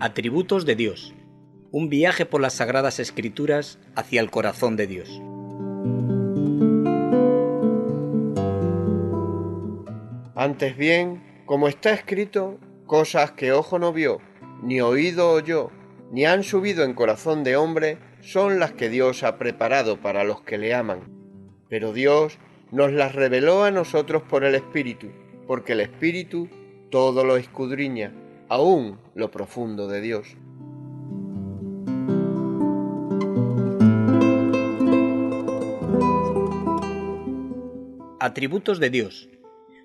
Atributos de Dios. Un viaje por las Sagradas Escrituras hacia el corazón de Dios. Antes bien, como está escrito, cosas que ojo no vio, ni oído oyó, ni han subido en corazón de hombre, son las que Dios ha preparado para los que le aman. Pero Dios nos las reveló a nosotros por el Espíritu, porque el Espíritu todo lo escudriña, aún lo profundo de Dios. Atributos de Dios.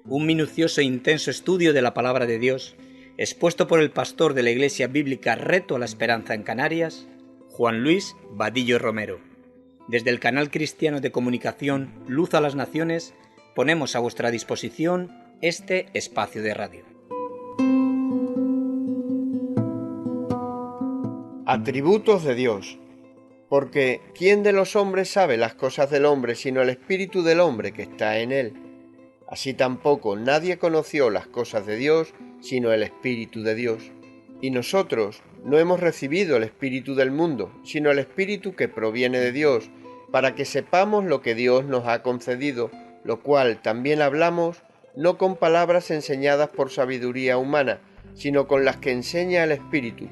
Un minucioso e intenso estudio de la palabra de Dios, expuesto por el pastor de la Iglesia Bíblica Reto a la Esperanza en Canarias, Juan Luis Vadillo Romero. Desde el canal cristiano de comunicación Luz a las Naciones, ponemos a vuestra disposición este espacio de radio. Atributos de Dios. Porque ¿quién de los hombres sabe las cosas del hombre sino el espíritu del hombre que está en él? Así tampoco nadie conoció las cosas de Dios sino el Espíritu de Dios. Y nosotros no hemos recibido el espíritu del mundo, sino el Espíritu que proviene de Dios, para que sepamos lo que Dios nos ha concedido, lo cual también hablamos, no con palabras enseñadas por sabiduría humana, sino con las que enseña el Espíritu,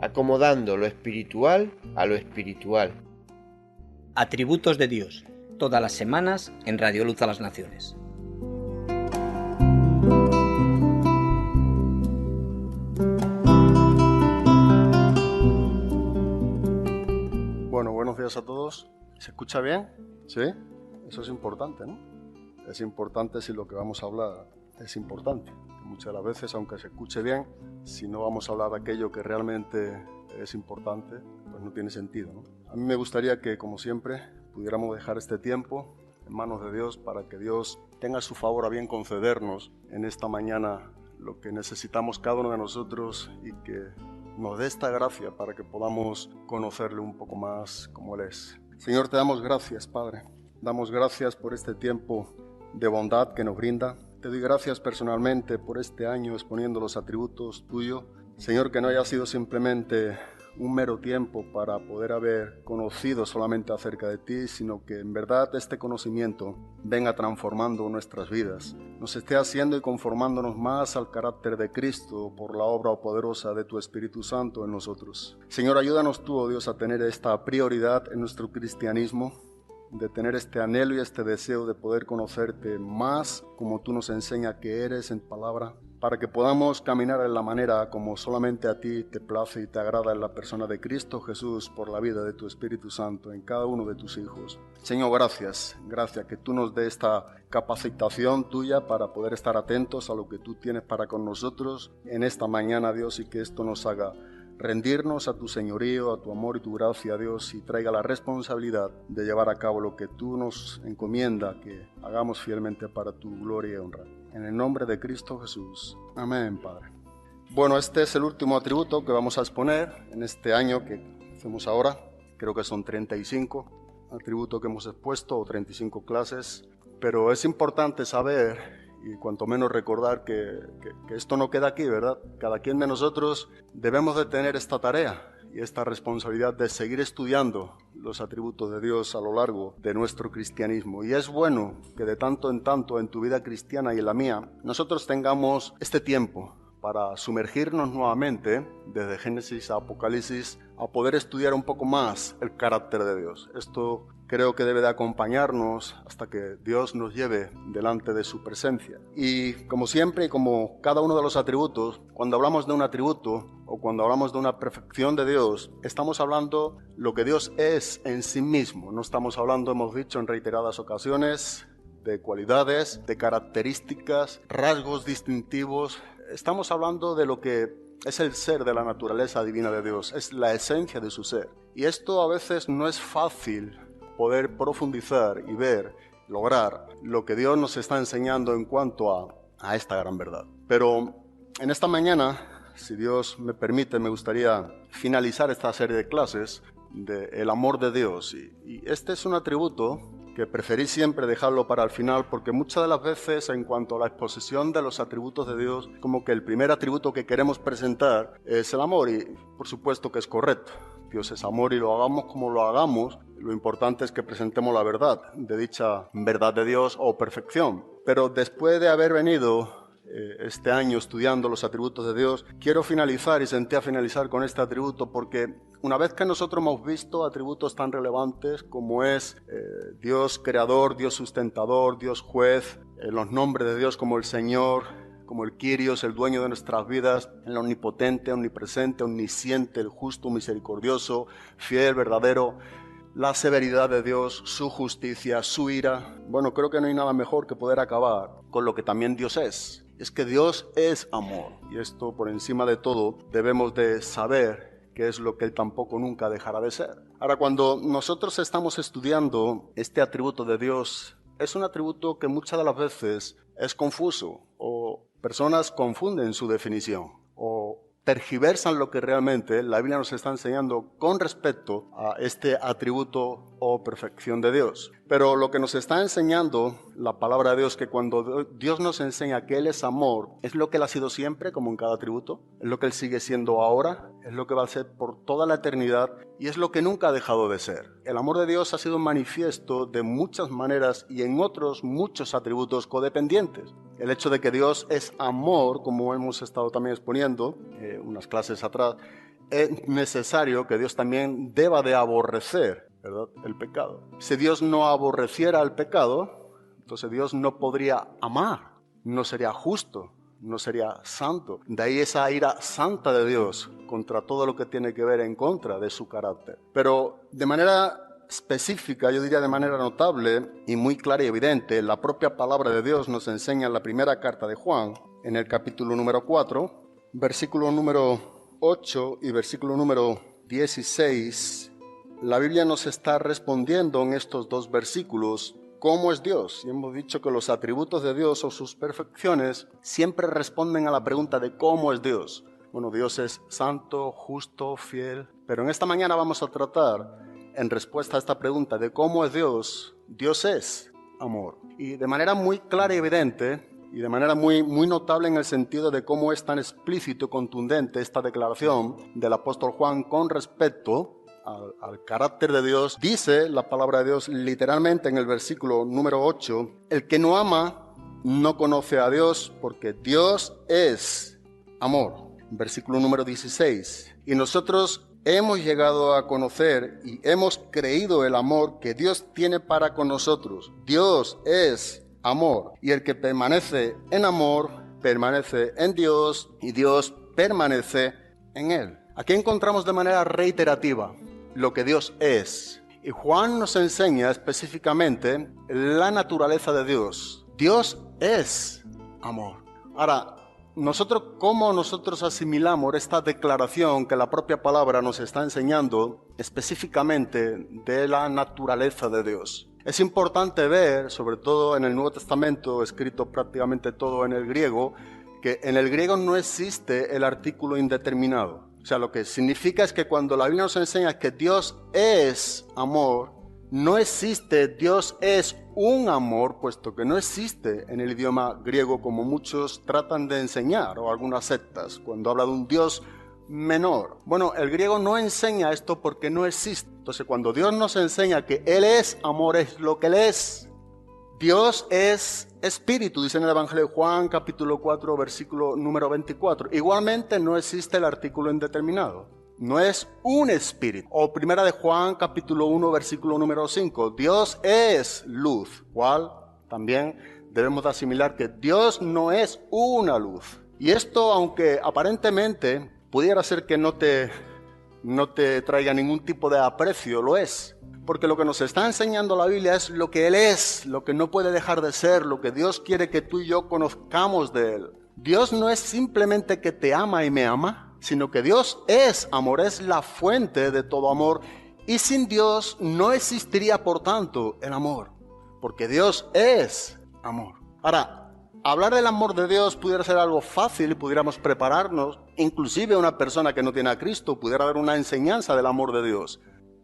acomodando lo espiritual a lo espiritual. Atributos de Dios, todas las semanas en Radio Luz a las Naciones. Bueno, buenos días a todos. ¿Se escucha bien? ¿Sí? Eso es importante, ¿no? Es importante si lo que vamos a hablar es importante. Muchas de las veces, aunque se escuche bien, si no vamos a hablar de aquello que realmente es importante, pues no tiene sentido, ¿no? A mí me gustaría que, como siempre, pudiéramos dejar este tiempo en manos de Dios para que Dios tenga su favor a bien concedernos en esta mañana lo que necesitamos cada uno de nosotros y que nos dé esta gracia para que podamos conocerle un poco más como Él es. Señor, te damos gracias, Padre. Damos gracias por este tiempo de bondad que nos brinda. Te doy gracias personalmente por este año exponiendo los atributos tuyos. Señor, que no haya sido simplemente un mero tiempo para poder haber conocido solamente acerca de ti, sino que en verdad este conocimiento venga transformando nuestras vidas, nos esté haciendo y conformándonos más al carácter de Cristo por la obra poderosa de tu Espíritu Santo en nosotros. Señor, ayúdanos tú, oh Dios, a tener esta prioridad en nuestro cristianismo, de tener este anhelo y este deseo de poder conocerte más como tú nos enseñas que eres en palabra, para que podamos caminar en la manera como solamente a ti te place y te agrada en la persona de Cristo Jesús por la vida de tu Espíritu Santo en cada uno de tus hijos. Señor, gracias que tú nos dé esta capacitación tuya para poder estar atentos a lo que tú tienes para con nosotros en esta mañana, Dios, y que esto nos haga rendirnos a tu señorío, a tu amor y tu gracia, Dios, y traiga la responsabilidad de llevar a cabo lo que tú nos encomienda que hagamos fielmente para tu gloria y honra. En el nombre de Cristo Jesús. Amén, Padre. Bueno, este es el último atributo que vamos a exponer en este año que hacemos ahora. Creo que son 35 atributos que hemos expuesto o 35 clases. Pero es importante saber y cuanto menos recordar que esto no queda aquí, ¿verdad? Cada quien de nosotros debemos de tener esta tarea y esta responsabilidad de seguir estudiando los atributos de Dios a lo largo de nuestro cristianismo. Y es bueno que de tanto en tanto en tu vida cristiana y en la mía, nosotros tengamos este tiempo para sumergirnos nuevamente desde Génesis a Apocalipsis a poder estudiar un poco más el carácter de Dios. Esto creo que debe de acompañarnos hasta que Dios nos lleve delante de su presencia. Y como siempre y como cada uno de los atributos, cuando hablamos de un atributo o cuando hablamos de una perfección de Dios, estamos hablando lo que Dios es en sí mismo. No estamos hablando, hemos dicho en reiteradas ocasiones, de cualidades, de características, rasgos distintivos. Estamos hablando de lo que es el ser de la naturaleza divina de Dios, es la esencia de su ser. Y esto a veces no es fácil poder profundizar y ver, lograr lo que Dios nos está enseñando en cuanto a esta gran verdad. Pero en esta mañana, si Dios me permite, me gustaría finalizar esta serie de clases del amor de Dios. Y este es un atributo que preferí siempre dejarlo para el final, porque muchas de las veces en cuanto a la exposición de los atributos de Dios, como que el primer atributo que queremos presentar es el amor, y por supuesto que es correcto. Dios es amor y lo hagamos como lo hagamos, lo importante es que presentemos la verdad de dicha verdad de Dios o perfección. Pero después de haber venido este año estudiando los atributos de Dios, quiero finalizar y senté finalizar con este atributo, porque una vez que nosotros hemos visto atributos tan relevantes como es Dios creador, Dios sustentador, Dios juez, los nombres de Dios como el Señor, como el Kyrios, el dueño de nuestras vidas, el omnipotente, omnipresente, omnisciente, el justo, misericordioso, fiel, verdadero, la severidad de Dios, su justicia, su ira. Bueno, creo que no hay nada mejor que poder acabar con lo que también Dios es. Es que Dios es amor, y esto por encima de todo debemos de saber que es lo que Él tampoco nunca dejará de ser. Ahora, cuando nosotros estamos estudiando este atributo de Dios, es un atributo que muchas de las veces es confuso, o personas confunden su definición, o tergiversan lo que realmente la Biblia nos está enseñando con respecto a este atributo o perfección de Dios. Pero lo que nos está enseñando la palabra de Dios, que cuando Dios nos enseña que Él es amor, es lo que Él ha sido siempre, como en cada atributo, es lo que Él sigue siendo ahora, es lo que va a ser por toda la eternidad y es lo que nunca ha dejado de ser. El amor de Dios ha sido manifiesto de muchas maneras y en otros muchos atributos codependientes. El hecho de que Dios es amor, como hemos estado también exponiendo unas clases atrás, es necesario que Dios también deba de aborrecer, ¿verdad?, el pecado. Si Dios no aborreciera el pecado, entonces Dios no podría amar, no sería justo, no sería santo. De ahí esa ira santa de Dios contra todo lo que tiene que ver en contra de su carácter. Pero de manera específica, yo diría de manera notable y muy clara y evidente, la propia palabra de Dios nos enseña en la primera carta de Juan, en el capítulo número 4, versículo número 8 y versículo número 16, la Biblia nos está respondiendo en estos dos versículos cómo es Dios. Y hemos dicho que los atributos de Dios o sus perfecciones siempre responden a la pregunta de cómo es Dios. Bueno, Dios es santo, justo, fiel, pero en esta mañana vamos a tratar, en respuesta a esta pregunta de cómo es Dios, Dios es amor. Y de manera muy clara y evidente, y de manera muy notable en el sentido de cómo es tan explícito y contundente esta declaración del apóstol Juan con respecto al carácter de Dios, dice la palabra de Dios literalmente en el versículo número 8, el que no ama no conoce a Dios porque Dios es amor. Versículo número 16, y nosotros hemos llegado a conocer y hemos creído el amor que Dios tiene para con nosotros. Dios es amor, y el que permanece en amor, permanece en Dios, y Dios permanece en él. Aquí encontramos de manera reiterativa lo que Dios es. Y Juan nos enseña específicamente la naturaleza de Dios. Dios es amor. Ahora, ¿cómo nosotros asimilamos esta declaración que la propia palabra nos está enseñando específicamente de la naturaleza de Dios? Es importante ver, sobre todo en el Nuevo Testamento, escrito prácticamente todo en el griego, que en el griego no existe el artículo indeterminado. O sea, lo que significa es que cuando la Biblia nos enseña que Dios es amor, no existe Dios es un amor, puesto que no existe en el idioma griego como muchos tratan de enseñar, o algunas sectas, cuando habla de un Dios menor. Bueno, el griego no enseña esto porque no existe. Entonces, cuando Dios nos enseña que Él es amor, es lo que Él es. Dios es espíritu, dice en el Evangelio de Juan, capítulo 4, versículo número 24. Igualmente no existe el artículo indeterminado. No es un espíritu. O primera de Juan, capítulo 1, versículo número 5. Dios es luz. ¿Cuál? También debemos de asimilar que Dios no es una luz. Y esto, aunque aparentemente pudiera ser que no te traiga ningún tipo de aprecio, lo es. Porque lo que nos está enseñando la Biblia es lo que Él es, lo que no puede dejar de ser, lo que Dios quiere que tú y yo conozcamos de Él. Dios no es simplemente que te ama y me ama, sino que Dios es amor, es la fuente de todo amor. Y sin Dios no existiría, por tanto, el amor, porque Dios es amor. Ahora, hablar del amor de Dios pudiera ser algo fácil, pudiéramos prepararnos, inclusive una persona que no tiene a Cristo pudiera dar una enseñanza del amor de Dios.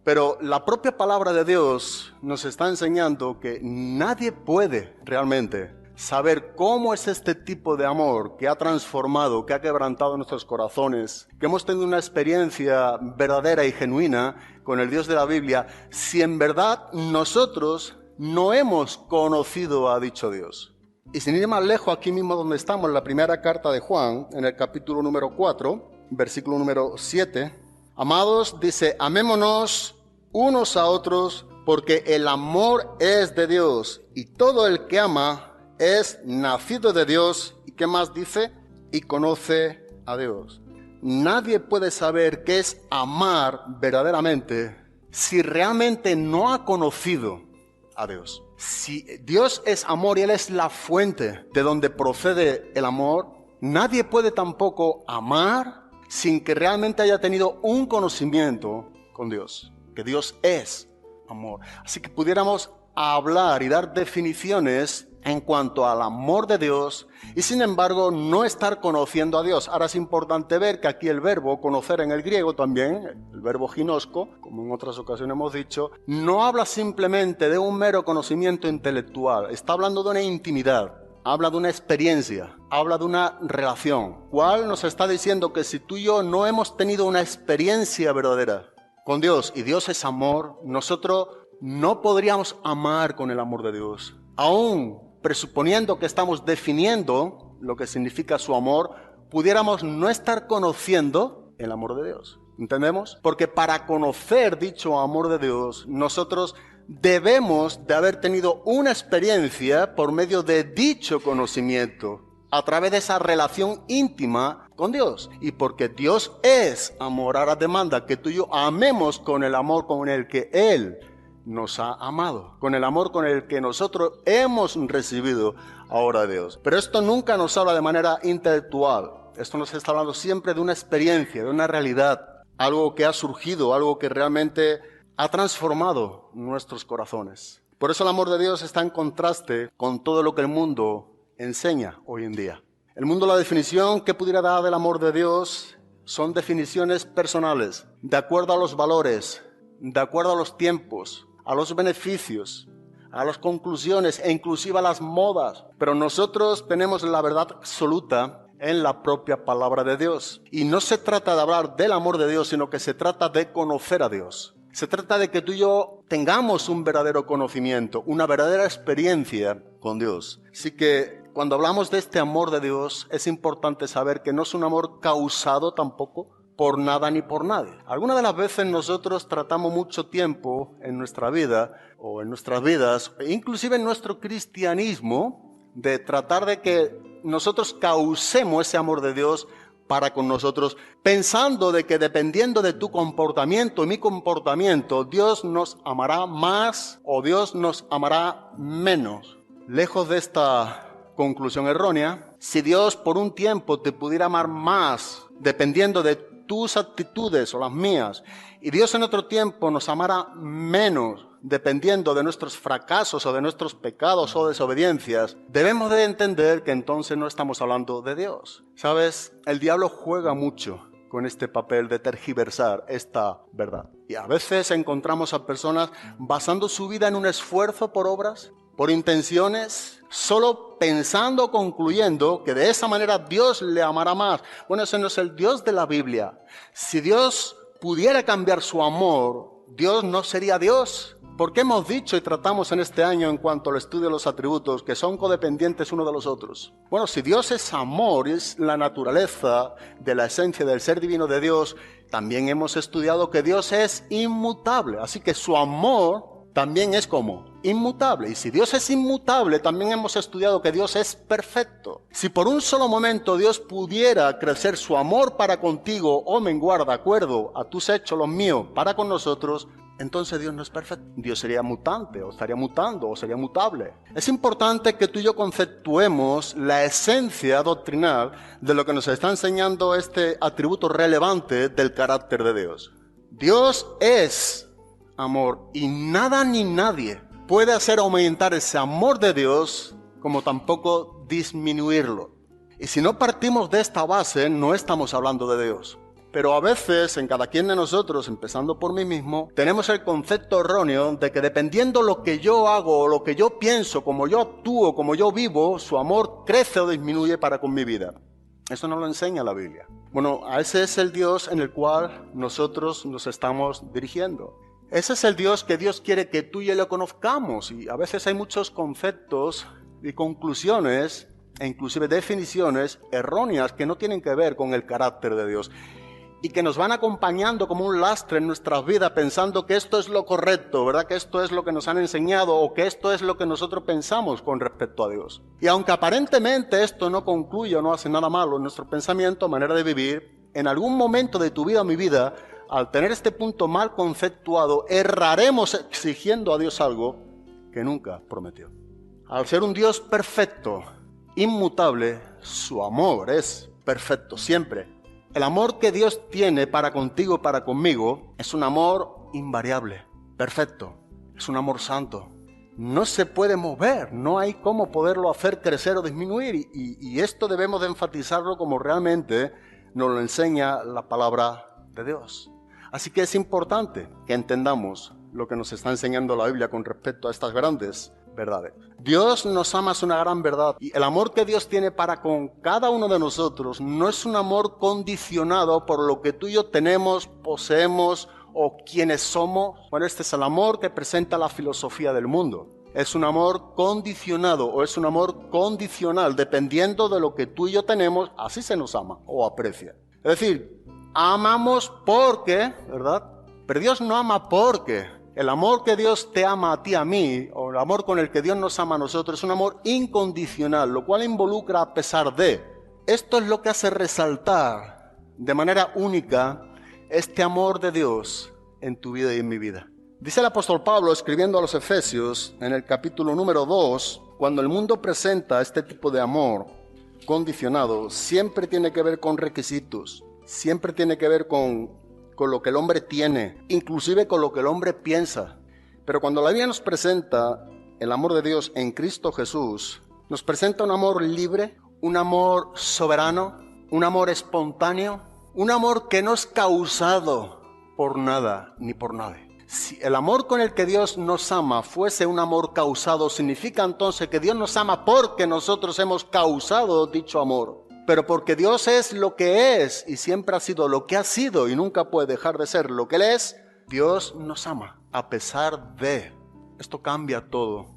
Pero la propia palabra de Dios nos está enseñando que nadie puede realmente saber cómo es este tipo de amor que ha transformado, que ha quebrantado nuestros corazones, que hemos tenido una experiencia verdadera y genuina con el Dios de la Biblia, si en verdad nosotros no hemos conocido a dicho Dios. Y sin ir más lejos, aquí mismo donde estamos, en la primera carta de Juan, en el capítulo número 4, versículo número 7, amados, dice, amémonos unos a otros, porque el amor es de Dios, y todo el que ama es nacido de Dios. ¿Y qué más dice? Y conoce a Dios. Nadie puede saber qué es amar verdaderamente si realmente no ha conocido a Dios. Si Dios es amor y Él es la fuente de donde procede el amor, nadie puede tampoco amar sin que realmente haya tenido un conocimiento con Dios, que Dios es amor. Así que pudiéramos hablar y dar definiciones en cuanto al amor de Dios y sin embargo no estar conociendo a Dios. Ahora es importante ver que aquí el verbo conocer en el griego también, el verbo ginosko, como en otras ocasiones hemos dicho, no habla simplemente de un mero conocimiento intelectual, está hablando de una intimidad, habla de una experiencia, habla de una relación, cual nos está diciendo que si tú y yo no hemos tenido una experiencia verdadera con Dios y Dios es amor, nosotros no podríamos amar con el amor de Dios. Aún presuponiendo que estamos definiendo lo que significa su amor, pudiéramos no estar conociendo el amor de Dios. ¿Entendemos? Porque para conocer dicho amor de Dios, nosotros debemos de haber tenido una experiencia por medio de dicho conocimiento, a través de esa relación íntima con Dios. Y porque Dios es amor, ahora demanda que tú y yo amemos con el amor con el que Él nos ha amado, con el amor con el que nosotros hemos recibido ahora a Dios. Pero esto nunca nos habla de manera intelectual. Esto nos está hablando siempre de una experiencia, de una realidad, algo que ha surgido, algo que realmente ha transformado nuestros corazones. Por eso el amor de Dios está en contraste con todo lo que el mundo enseña hoy en día. El mundo, la definición que pudiera dar del amor de Dios son definiciones personales, de acuerdo a los valores, de acuerdo a los tiempos, a los beneficios, a las conclusiones e inclusive a las modas. Pero nosotros tenemos la verdad absoluta en la propia palabra de Dios. Y no se trata de hablar del amor de Dios, sino que se trata de conocer a Dios. Se trata de que tú y yo tengamos un verdadero conocimiento, una verdadera experiencia con Dios. Así que cuando hablamos de este amor de Dios, es importante saber que no es un amor causado tampoco por nada ni por nadie. Algunas de las veces nosotros tratamos mucho tiempo en nuestra vida o en nuestras vidas, inclusive en nuestro cristianismo, de tratar de que nosotros causemos ese amor de Dios para con nosotros, pensando de que dependiendo de tu comportamiento y mi comportamiento, Dios nos amará más o Dios nos amará menos. Lejos de esta conclusión errónea, si Dios por un tiempo te pudiera amar más, dependiendo de tus actitudes o las mías, y Dios en otro tiempo nos amará menos, dependiendo de nuestros fracasos o de nuestros pecados o desobediencias, debemos de entender que entonces no estamos hablando de Dios. ¿Sabes? El diablo juega mucho con este papel de tergiversar esta verdad. Y a veces encontramos a personas basando su vida en un esfuerzo por obras, por intenciones, solo pensando, concluyendo que de esa manera Dios le amará más. Bueno, ese no es el Dios de la Biblia. Si Dios pudiera cambiar su amor, Dios no sería Dios. Porque hemos dicho y tratamos en este año en cuanto al estudio de los atributos que son codependientes uno de los otros. Bueno, si Dios es amor, es la naturaleza de la esencia del ser divino de Dios, también hemos estudiado que Dios es inmutable. Así que su amor también es como inmutable. Y si Dios es inmutable, también hemos estudiado que Dios es perfecto. Si por un solo momento Dios pudiera crecer su amor para contigo o menguar de acuerdo a tus hechos, los míos, para con nosotros, entonces Dios no es perfecto. Dios sería mutante, o estaría mutando, o sería mutable. Es importante que tú y yo conceptuemos la esencia doctrinal de lo que nos está enseñando este atributo relevante del carácter de Dios. Dios es amor y nada ni nadie puede hacer aumentar ese amor de Dios como tampoco disminuirlo. Y si no partimos de esta base, no estamos hablando de Dios. Pero a veces, en cada quien de nosotros, empezando por mí mismo, tenemos el concepto erróneo de que dependiendo lo que yo hago, o lo que yo pienso, como yo actúo, como yo vivo, su amor crece o disminuye para con mi vida. Eso no lo enseña la Biblia. Bueno, a ese es el Dios en el cual nosotros nos estamos dirigiendo. Ese es el Dios que Dios quiere que tú y yo lo conozcamos. Y a veces hay muchos conceptos y conclusiones e inclusive definiciones erróneas que no tienen que ver con el carácter de Dios y que nos van acompañando como un lastre en nuestras vidas pensando que esto es lo correcto, ¿verdad? Que esto es lo que nos han enseñado o que esto es lo que nosotros pensamos con respecto a Dios. Y aunque aparentemente esto no concluye o no hace nada malo en nuestro pensamiento, manera de vivir, en algún momento de tu vida o mi vida, al tener este punto mal conceptuado, erraremos exigiendo a Dios algo que nunca prometió. Al ser un Dios perfecto, inmutable, su amor es perfecto siempre. El amor que Dios tiene para contigo y para conmigo es un amor invariable, perfecto, es un amor santo. No se puede mover, no hay cómo poderlo hacer crecer o disminuir y esto debemos de enfatizarlo como realmente nos lo enseña la palabra de Dios. Así que es importante que entendamos lo que nos está enseñando la Biblia con respecto a estas grandes verdades. Dios nos ama, es una gran verdad. Y el amor que Dios tiene para con cada uno de nosotros no es un amor condicionado por lo que tú y yo tenemos, poseemos o quienes somos. Bueno, este es el amor que presenta la filosofía del mundo. Es un amor condicionado o es un amor condicional, dependiendo de lo que tú y yo tenemos, así se nos ama o aprecia. Es decir, amamos porque, ¿verdad? Pero Dios no ama porque. El amor que Dios te ama a ti, a mí, o el amor con el que Dios nos ama a nosotros, es un amor incondicional, lo cual involucra a pesar de. Esto es lo que hace resaltar de manera única este amor de Dios en tu vida y en mi vida. Dice el apóstol Pablo, escribiendo a los Efesios, en el capítulo número 2, cuando el mundo presenta este tipo de amor condicionado, siempre tiene que ver con requisitos, siempre tiene que ver con lo que el hombre tiene, inclusive con lo que el hombre piensa. Pero cuando la Biblia nos presenta el amor de Dios en Cristo Jesús, nos presenta un amor libre, un amor soberano, un amor espontáneo, un amor que no es causado por nada ni por nadie. Si el amor con el que Dios nos ama fuese un amor causado, significa entonces que Dios nos ama porque nosotros hemos causado dicho amor. Pero porque Dios es lo que es y siempre ha sido lo que ha sido y nunca puede dejar de ser lo que Él es, Dios nos ama a pesar de. Esto cambia todo.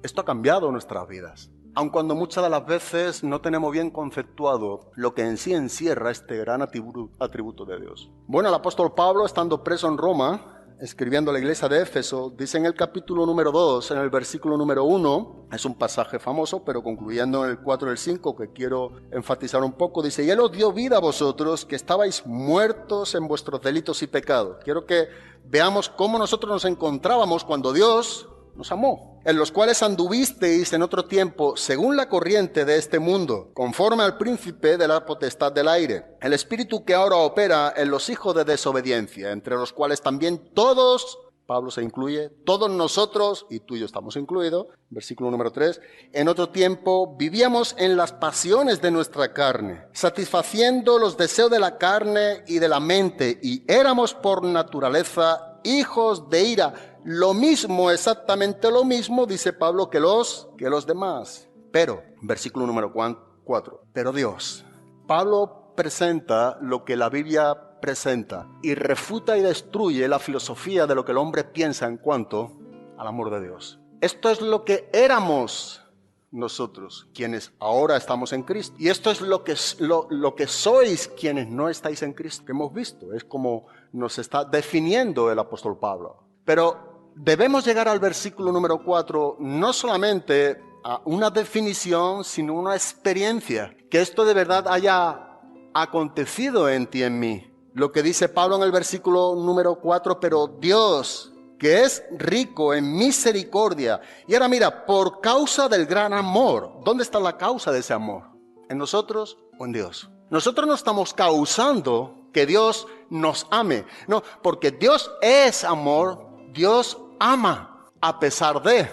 Esto ha cambiado nuestras vidas. Aun cuando muchas de las veces no tenemos bien conceptuado lo que en sí encierra este gran atributo de Dios. Bueno, el apóstol Pablo, estando preso en Roma, escribiendo a la iglesia de Éfeso, dice en el capítulo número 2, en el versículo número 1, es un pasaje famoso, pero concluyendo en el 4 y el 5, que quiero enfatizar un poco, dice, y Él os dio vida a vosotros, que estabais muertos en vuestros delitos y pecados. Quiero que veamos cómo nosotros nos encontrábamos cuando Dios nos amó, en los cuales anduvisteis en otro tiempo según la corriente de este mundo, conforme al príncipe de la potestad del aire, el espíritu que ahora opera en los hijos de desobediencia, entre los cuales también todos, Pablo se incluye, todos nosotros, y tú y yo estamos incluidos, versículo número 3, en otro tiempo vivíamos en las pasiones de nuestra carne, satisfaciendo los deseos de la carne y de la mente, y éramos por naturaleza hijos de ira. Lo mismo, exactamente lo mismo, dice Pablo, que los demás. Pero, versículo número 4, pero Dios. Pablo presenta lo que la Biblia presenta y refuta y destruye la filosofía de lo que el hombre piensa en cuanto al amor de Dios. Esto es lo que éramos nosotros, quienes ahora estamos en Cristo. Y esto es lo que sois quienes no estáis en Cristo, que hemos visto. Es como nos está definiendo el apóstol Pablo. Pero debemos llegar al versículo número 4, no solamente a una definición, sino una experiencia. Que esto de verdad haya acontecido en ti y en mí. Lo que dice Pablo en el versículo número 4, pero Dios, que es rico en misericordia. Y ahora mira, por causa del gran amor. ¿Dónde está la causa de ese amor? ¿En nosotros o en Dios? Nosotros no estamos causando que Dios nos ame. No, porque Dios es amor. Dios ama a pesar de,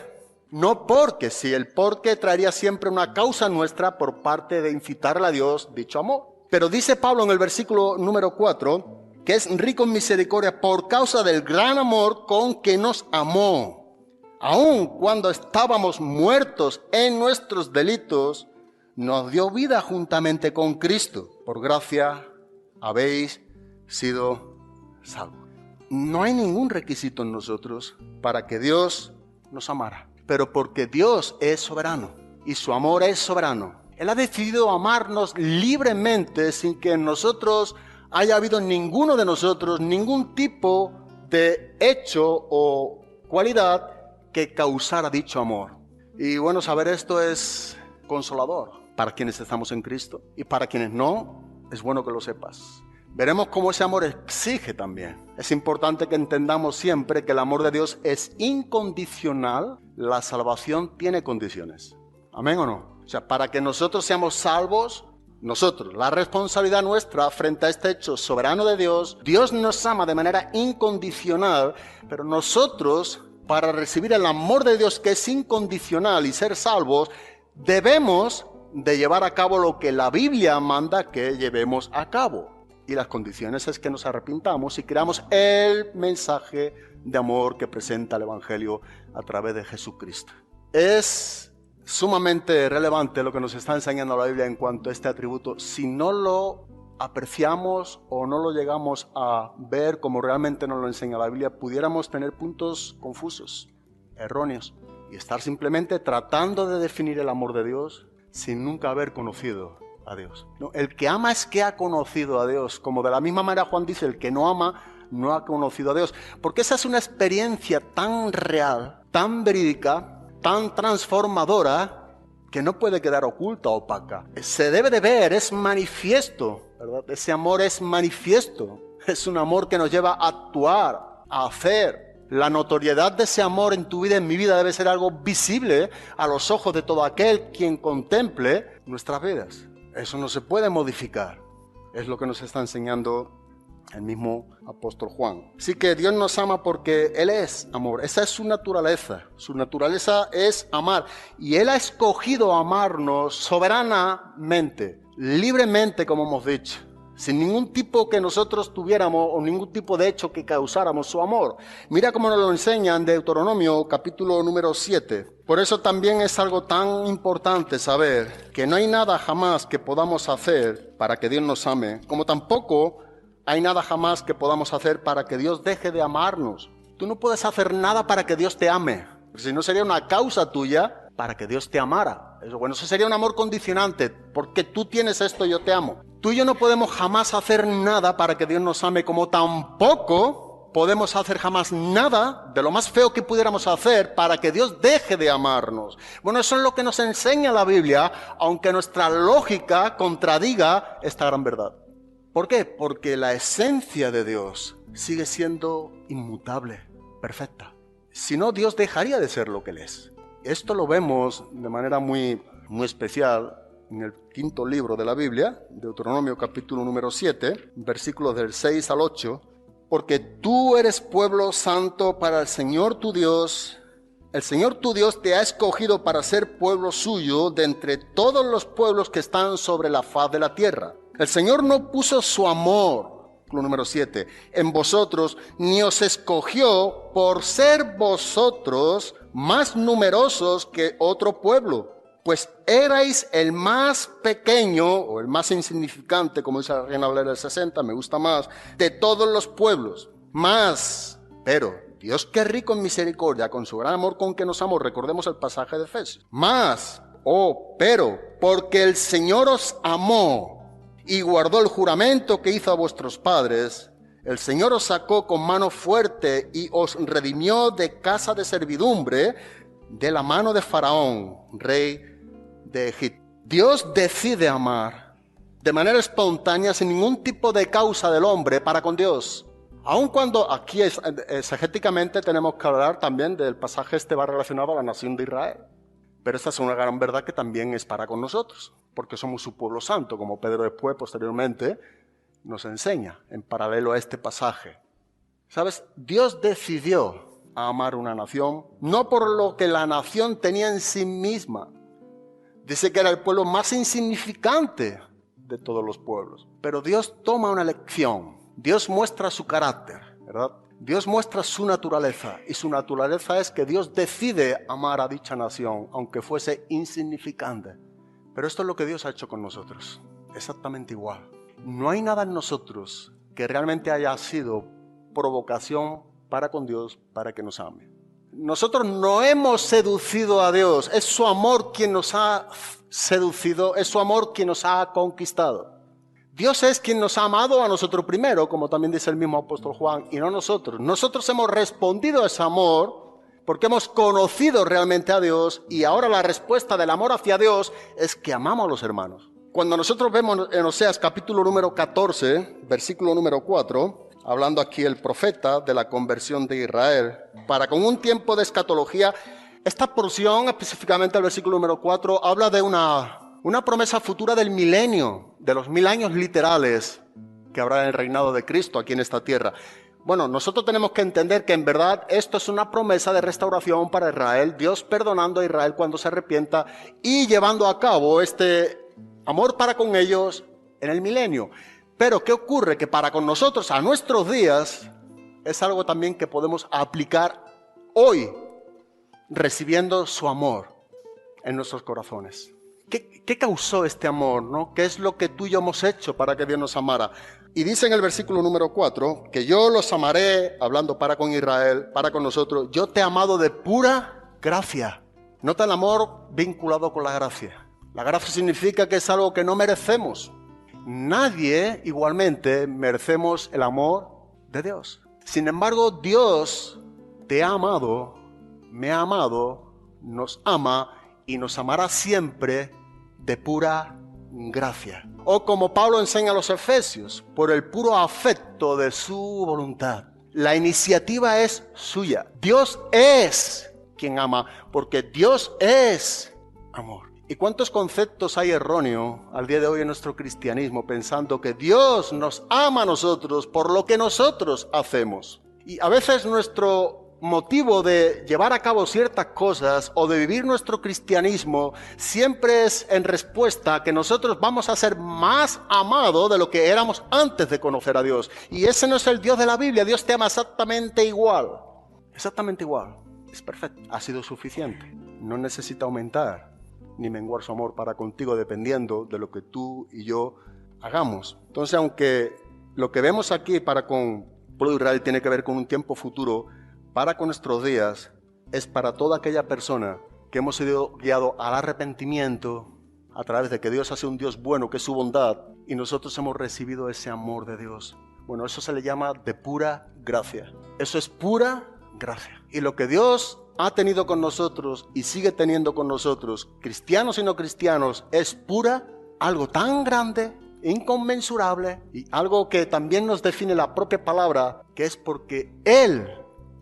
no porque, si el porque traería siempre una causa nuestra por parte de incitarle a Dios dicho amor. Pero dice Pablo en el versículo número 4, que es rico en misericordia por causa del gran amor con que nos amó. Aun cuando estábamos muertos en nuestros delitos, nos dio vida juntamente con Cristo. Por gracia habéis sido salvos. No hay ningún requisito en nosotros para que Dios nos amara, pero porque Dios es soberano y su amor es soberano. Él ha decidido amarnos libremente sin que en nosotros haya habido ninguno de nosotros ningún tipo de hecho o cualidad que causara dicho amor. Y bueno, saber esto es consolador para quienes estamos en Cristo, y para quienes no, es bueno que lo sepas. Veremos cómo ese amor exige también. Es importante que entendamos siempre que el amor de Dios es incondicional. La salvación tiene condiciones. ¿Amén o no? O sea, para que nosotros seamos salvos, la responsabilidad nuestra frente a este hecho soberano de Dios, Dios nos ama de manera incondicional, pero nosotros, para recibir el amor de Dios que es incondicional y ser salvos, debemos de llevar a cabo lo que la Biblia manda que llevemos a cabo. Y las condiciones es que nos arrepintamos y creamos el mensaje de amor que presenta el Evangelio a través de Jesucristo. Es sumamente relevante lo que nos está enseñando la Biblia en cuanto a este atributo. Si no lo apreciamos o no lo llegamos a ver como realmente nos lo enseña la Biblia, pudiéramos tener puntos confusos, erróneos, y estar simplemente tratando de definir el amor de Dios sin nunca haber conocido a Dios. No, el que ama es que ha conocido a Dios, como de la misma manera Juan dice, el que no ama no ha conocido a Dios, porque esa es una experiencia tan real, tan verídica, tan transformadora, que no puede quedar oculta o opaca. Se debe de ver, es manifiesto, ¿verdad? Ese amor es manifiesto, es un amor que nos lleva a actuar, a hacer. La notoriedad de ese amor en tu vida, en mi vida, debe ser algo visible a los ojos de todo aquel quien contemple nuestras vidas. Eso no se puede modificar. Es lo que nos está enseñando el mismo apóstol Juan. Así que Dios nos ama porque Él es amor. Esa es su naturaleza. Su naturaleza es amar. Y Él ha escogido amarnos soberanamente, libremente, como hemos dicho, sin ningún tipo que nosotros tuviéramos o ningún tipo de hecho que causáramos su amor. Mira cómo nos lo enseña en Deuteronomio capítulo número 7. Por eso también es algo tan importante saber que no hay nada jamás que podamos hacer para que Dios nos ame, como tampoco hay nada jamás que podamos hacer para que Dios deje de amarnos. Tú no puedes hacer nada para que Dios te ame, si no sería una causa tuya para que Dios te amara. Eso sería un amor condicionante, porque tú tienes esto, yo te amo. Tú y yo no podemos jamás hacer nada para que Dios nos ame, como tampoco podemos hacer jamás nada de lo más feo que pudiéramos hacer para que Dios deje de amarnos. Bueno, eso es lo que nos enseña la Biblia, aunque nuestra lógica contradiga esta gran verdad. ¿Por qué? Porque la esencia de Dios sigue siendo inmutable, perfecta. Si no, Dios dejaría de ser lo que Él es. Esto lo vemos de manera muy especial en el quinto libro de la Biblia, Deuteronomio capítulo número 7, versículos del 6 al 8. Porque tú eres pueblo santo para el Señor tu Dios. El Señor tu Dios te ha escogido para ser pueblo suyo de entre todos los pueblos que están sobre la faz de la tierra. El Señor no puso su amor, número 7, en vosotros, ni os escogió por ser vosotros más numerosos que otro pueblo, pues erais el más pequeño, o el más insignificante, como dice la Reina Valera del 60, me gusta más, de todos los pueblos. Pero Dios, que es rico en misericordia, con su gran amor con que nos amó, recordemos el pasaje de Efesios. Pero, porque el Señor os amó y guardó el juramento que hizo a vuestros padres, el Señor os sacó con mano fuerte y os redimió de casa de servidumbre, de la mano de Faraón, rey de Egipto. Dios decide amar de manera espontánea, sin ningún tipo de causa del hombre para con Dios. Aun cuando aquí exegéticamente tenemos que hablar también del pasaje va relacionado a la nación de Israel. Pero esta es una gran verdad que también es para con nosotros, porque somos su pueblo santo, como Pedro después, posteriormente, nos enseña en paralelo a este pasaje. ¿Sabes? Dios decidió amar una nación, no por lo que la nación tenía en sí misma. Dice que era el pueblo más insignificante de todos los pueblos. Pero Dios toma una elección. Dios muestra su carácter, ¿verdad? Dios muestra su naturaleza, y su naturaleza es que Dios decide amar a dicha nación, aunque fuese insignificante. Pero esto es lo que Dios ha hecho con nosotros, exactamente igual. No hay nada en nosotros que realmente haya sido provocación para con Dios para que nos ame. Nosotros no hemos seducido a Dios, es su amor quien nos ha seducido, es su amor quien nos ha conquistado. Dios es quien nos ha amado a nosotros primero, como también dice el mismo apóstol Juan, y no nosotros. Nosotros hemos respondido a ese amor porque hemos conocido realmente a Dios, y ahora la respuesta del amor hacia Dios es que amamos a los hermanos. Cuando nosotros vemos en Oseas capítulo número 14, versículo número 4, hablando aquí el profeta de la conversión de Israel, para con un tiempo de escatología, esta porción, específicamente el versículo número 4, habla de una promesa futura del milenio, de los 1000 años literales que habrá en el reinado de Cristo aquí en esta tierra. Bueno, nosotros tenemos que entender que en verdad esto es una promesa de restauración para Israel, Dios perdonando a Israel cuando se arrepienta y llevando a cabo este amor para con ellos en el milenio. Pero ¿qué ocurre? Que para con nosotros, a nuestros días, es algo también que podemos aplicar hoy, recibiendo su amor en nuestros corazones. ¿Qué causó este amor, no? ¿Qué es lo que tú y yo hemos hecho para que Dios nos amara? Y dice en el versículo número 4, que yo los amaré, hablando para con Israel, para con nosotros, yo te he amado de pura gracia. Nota el amor vinculado con la gracia. La gracia significa que es algo que no merecemos. Nadie, igualmente, merecemos el amor de Dios. Sin embargo, Dios te ha amado, me ha amado, nos ama y nos amará siempre de pura gracia. O como Pablo enseña a los Efesios, por el puro afecto de su voluntad. La iniciativa es suya. Dios es quien ama, porque Dios es amor. ¿Y cuántos conceptos hay erróneos al día de hoy en nuestro cristianismo, pensando que Dios nos ama a nosotros por lo que nosotros hacemos? Y a veces nuestro motivo de llevar a cabo ciertas cosas o de vivir nuestro cristianismo siempre es en respuesta a que nosotros vamos a ser más amados de lo que éramos antes de conocer a Dios. Y ese no es el Dios de la Biblia. Dios te ama exactamente igual. Exactamente igual. Es perfecto. Ha sido suficiente. No necesita aumentar ni menguar su amor para contigo, dependiendo de lo que tú y yo hagamos. Entonces, aunque lo que vemos aquí para con el pueblo de Israel tiene que ver con un tiempo futuro, para con nuestros días es para toda aquella persona que hemos sido guiados al arrepentimiento a través de que Dios hace un Dios bueno, que es su bondad, y nosotros hemos recibido ese amor de Dios. Bueno, eso se le llama de pura gracia. Eso es pura gracia. Y lo que Dios ha tenido con nosotros y sigue teniendo con nosotros, cristianos y no cristianos, es pura, algo tan grande, inconmensurable, y algo que también nos define la propia palabra, que es porque Él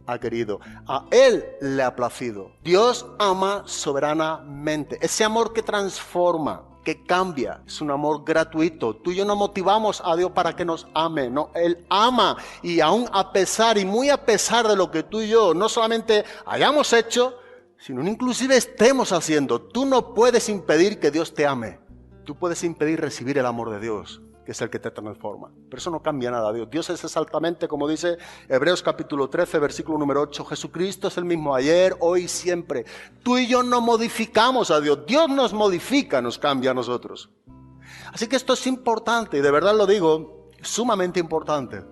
ha querido, a Él le ha placido. Dios ama soberanamente. Ese amor que transforma, que cambia, es un amor gratuito. Tú y yo no motivamos a Dios para que nos ame, no, Él ama, y aún a pesar y muy a pesar de lo que tú y yo no solamente hayamos hecho, sino inclusive estemos haciendo, tú no puedes impedir que Dios te ame. Tú puedes impedir recibir el amor de Dios, que es el que te transforma. Pero eso no cambia nada a Dios. Dios es exactamente como dice Hebreos capítulo 13, versículo número 8. Jesucristo es el mismo ayer, hoy y siempre. Tú y yo no modificamos a Dios. Dios nos modifica, nos cambia a nosotros. Así que esto es importante, y de verdad lo digo, sumamente importante.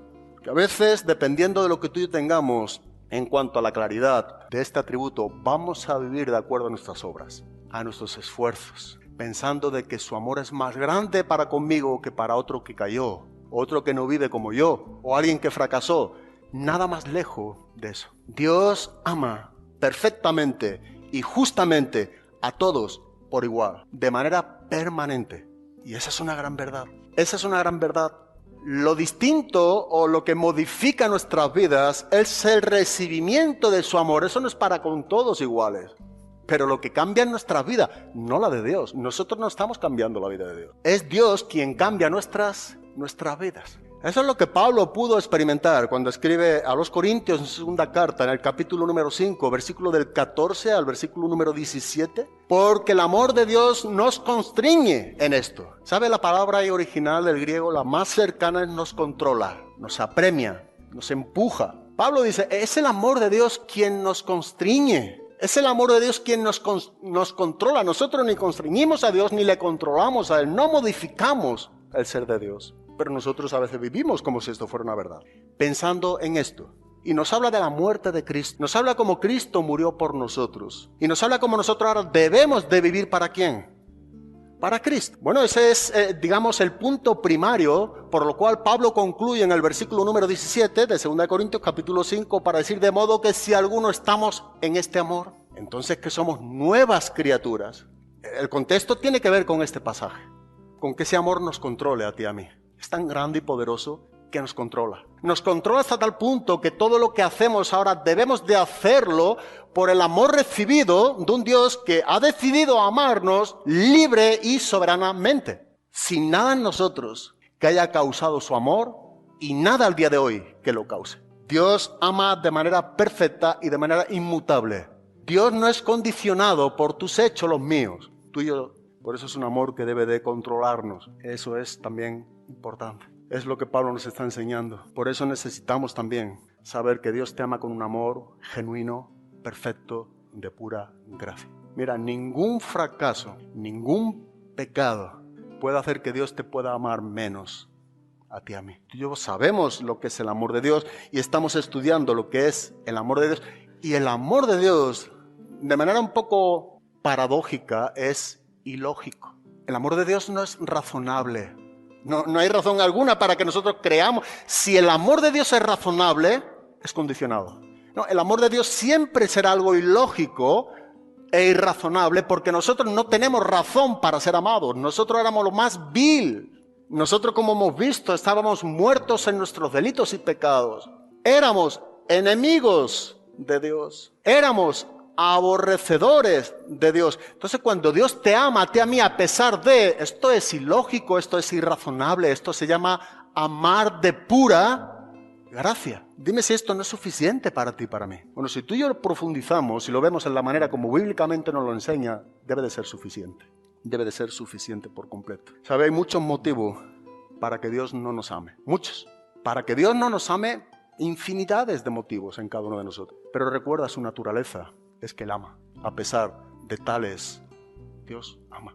Que a veces, dependiendo de lo que tú y yo tengamos en cuanto a la claridad de este atributo, vamos a vivir de acuerdo a nuestras obras, a nuestros esfuerzos, pensando de que su amor es más grande para conmigo que para otro que cayó, otro que no vive como yo, o alguien que fracasó. Nada más lejos de eso. Dios ama perfectamente y justamente a todos por igual, de manera permanente. Y esa es una gran verdad. Esa es una gran verdad. Lo distinto o lo que modifica nuestras vidas es el recibimiento de su amor. Eso no es para con todos iguales. Pero lo que cambia en nuestra vida, no la de Dios. Nosotros no estamos cambiando la vida de Dios. Es Dios quien cambia nuestras vidas. Eso es lo que Pablo pudo experimentar cuando escribe a los Corintios en su segunda carta, en el capítulo número 5, versículo del 14 al versículo número 17. Porque el amor de Dios nos constriñe en esto. ¿Sabe la palabra ahí original del griego? La más cercana es nos controla, nos apremia, nos empuja. Pablo dice, es el amor de Dios quien nos constriñe. Es el amor de Dios quien nos controla. Nosotros ni constreñimos a Dios ni le controlamos a Él. No modificamos el ser de Dios. Pero nosotros a veces vivimos como si esto fuera una verdad. Pensando en esto. Y nos habla de la muerte de Cristo. Nos habla como Cristo murió por nosotros. Y nos habla como nosotros ahora debemos de vivir ¿para quién? Para Cristo. Bueno, ese es, digamos, el punto primario por lo cual Pablo concluye en el versículo número 17 de 2 Corintios capítulo 5 para decir, de modo que si alguno estamos en este amor, entonces que somos nuevas criaturas. El contexto tiene que ver con este pasaje. Con que ese amor nos controle a ti y a mí. Es tan grande y poderoso que nos controla. Nos controla hasta tal punto que todo lo que hacemos ahora debemos de hacerlo por el amor recibido de un Dios que ha decidido amarnos libre y soberanamente. Sin nada en nosotros que haya causado su amor y nada al día de hoy que lo cause. Dios ama de manera perfecta y de manera inmutable. Dios no es condicionado por tus hechos, los míos. Tú y yo. Por eso es un amor que debe de controlarnos. Eso es también importante. Es lo que Pablo nos está enseñando. Por eso necesitamos también saber que Dios te ama con un amor genuino, perfecto, de pura gracia. Mira, ningún fracaso, ningún pecado puede hacer que Dios te pueda amar menos a ti y a mí. Tú y yo sabemos lo que es el amor de Dios y estamos estudiando lo que es el amor de Dios. Y el amor de Dios, de manera un poco paradójica, es ilógico. El amor de Dios no es razonable. No hay razón alguna para que nosotros creamos. Si el amor de Dios es razonable, es condicionado. No, el amor de Dios siempre será algo ilógico e irrazonable porque nosotros no tenemos razón para ser amados. Nosotros éramos lo más vil. Nosotros, como hemos visto, estábamos muertos en nuestros delitos y pecados. Éramos enemigos de Dios. Éramos aborrecedores de Dios. Entonces, cuando Dios te ama a ti y a mí, a pesar de, esto es ilógico, esto es irrazonable, esto se llama amar de pura gracia. Dime si esto no es suficiente para ti y para mí. Bueno, si tú y yo lo profundizamos y lo vemos en la manera como bíblicamente nos lo enseña, debe de ser suficiente. Debe de ser suficiente por completo. ¿Sabe? Hay muchos motivos para que Dios no nos ame. Muchos. Para que Dios no nos ame, infinidades de motivos en cada uno de nosotros. Pero recuerda su naturaleza. Es que Él ama. A pesar de tales, Dios ama.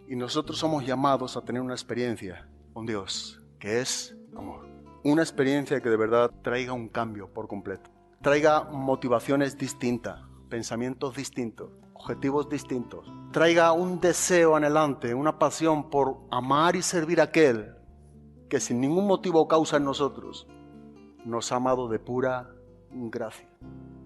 Y nosotros somos llamados a tener una experiencia con Dios, que es amor. Una experiencia que de verdad traiga un cambio por completo. Traiga motivaciones distintas, pensamientos distintos, objetivos distintos. Traiga un deseo anhelante, una pasión por amar y servir a aquel que sin ningún motivo o causa en nosotros nos ha amado de pura gracia.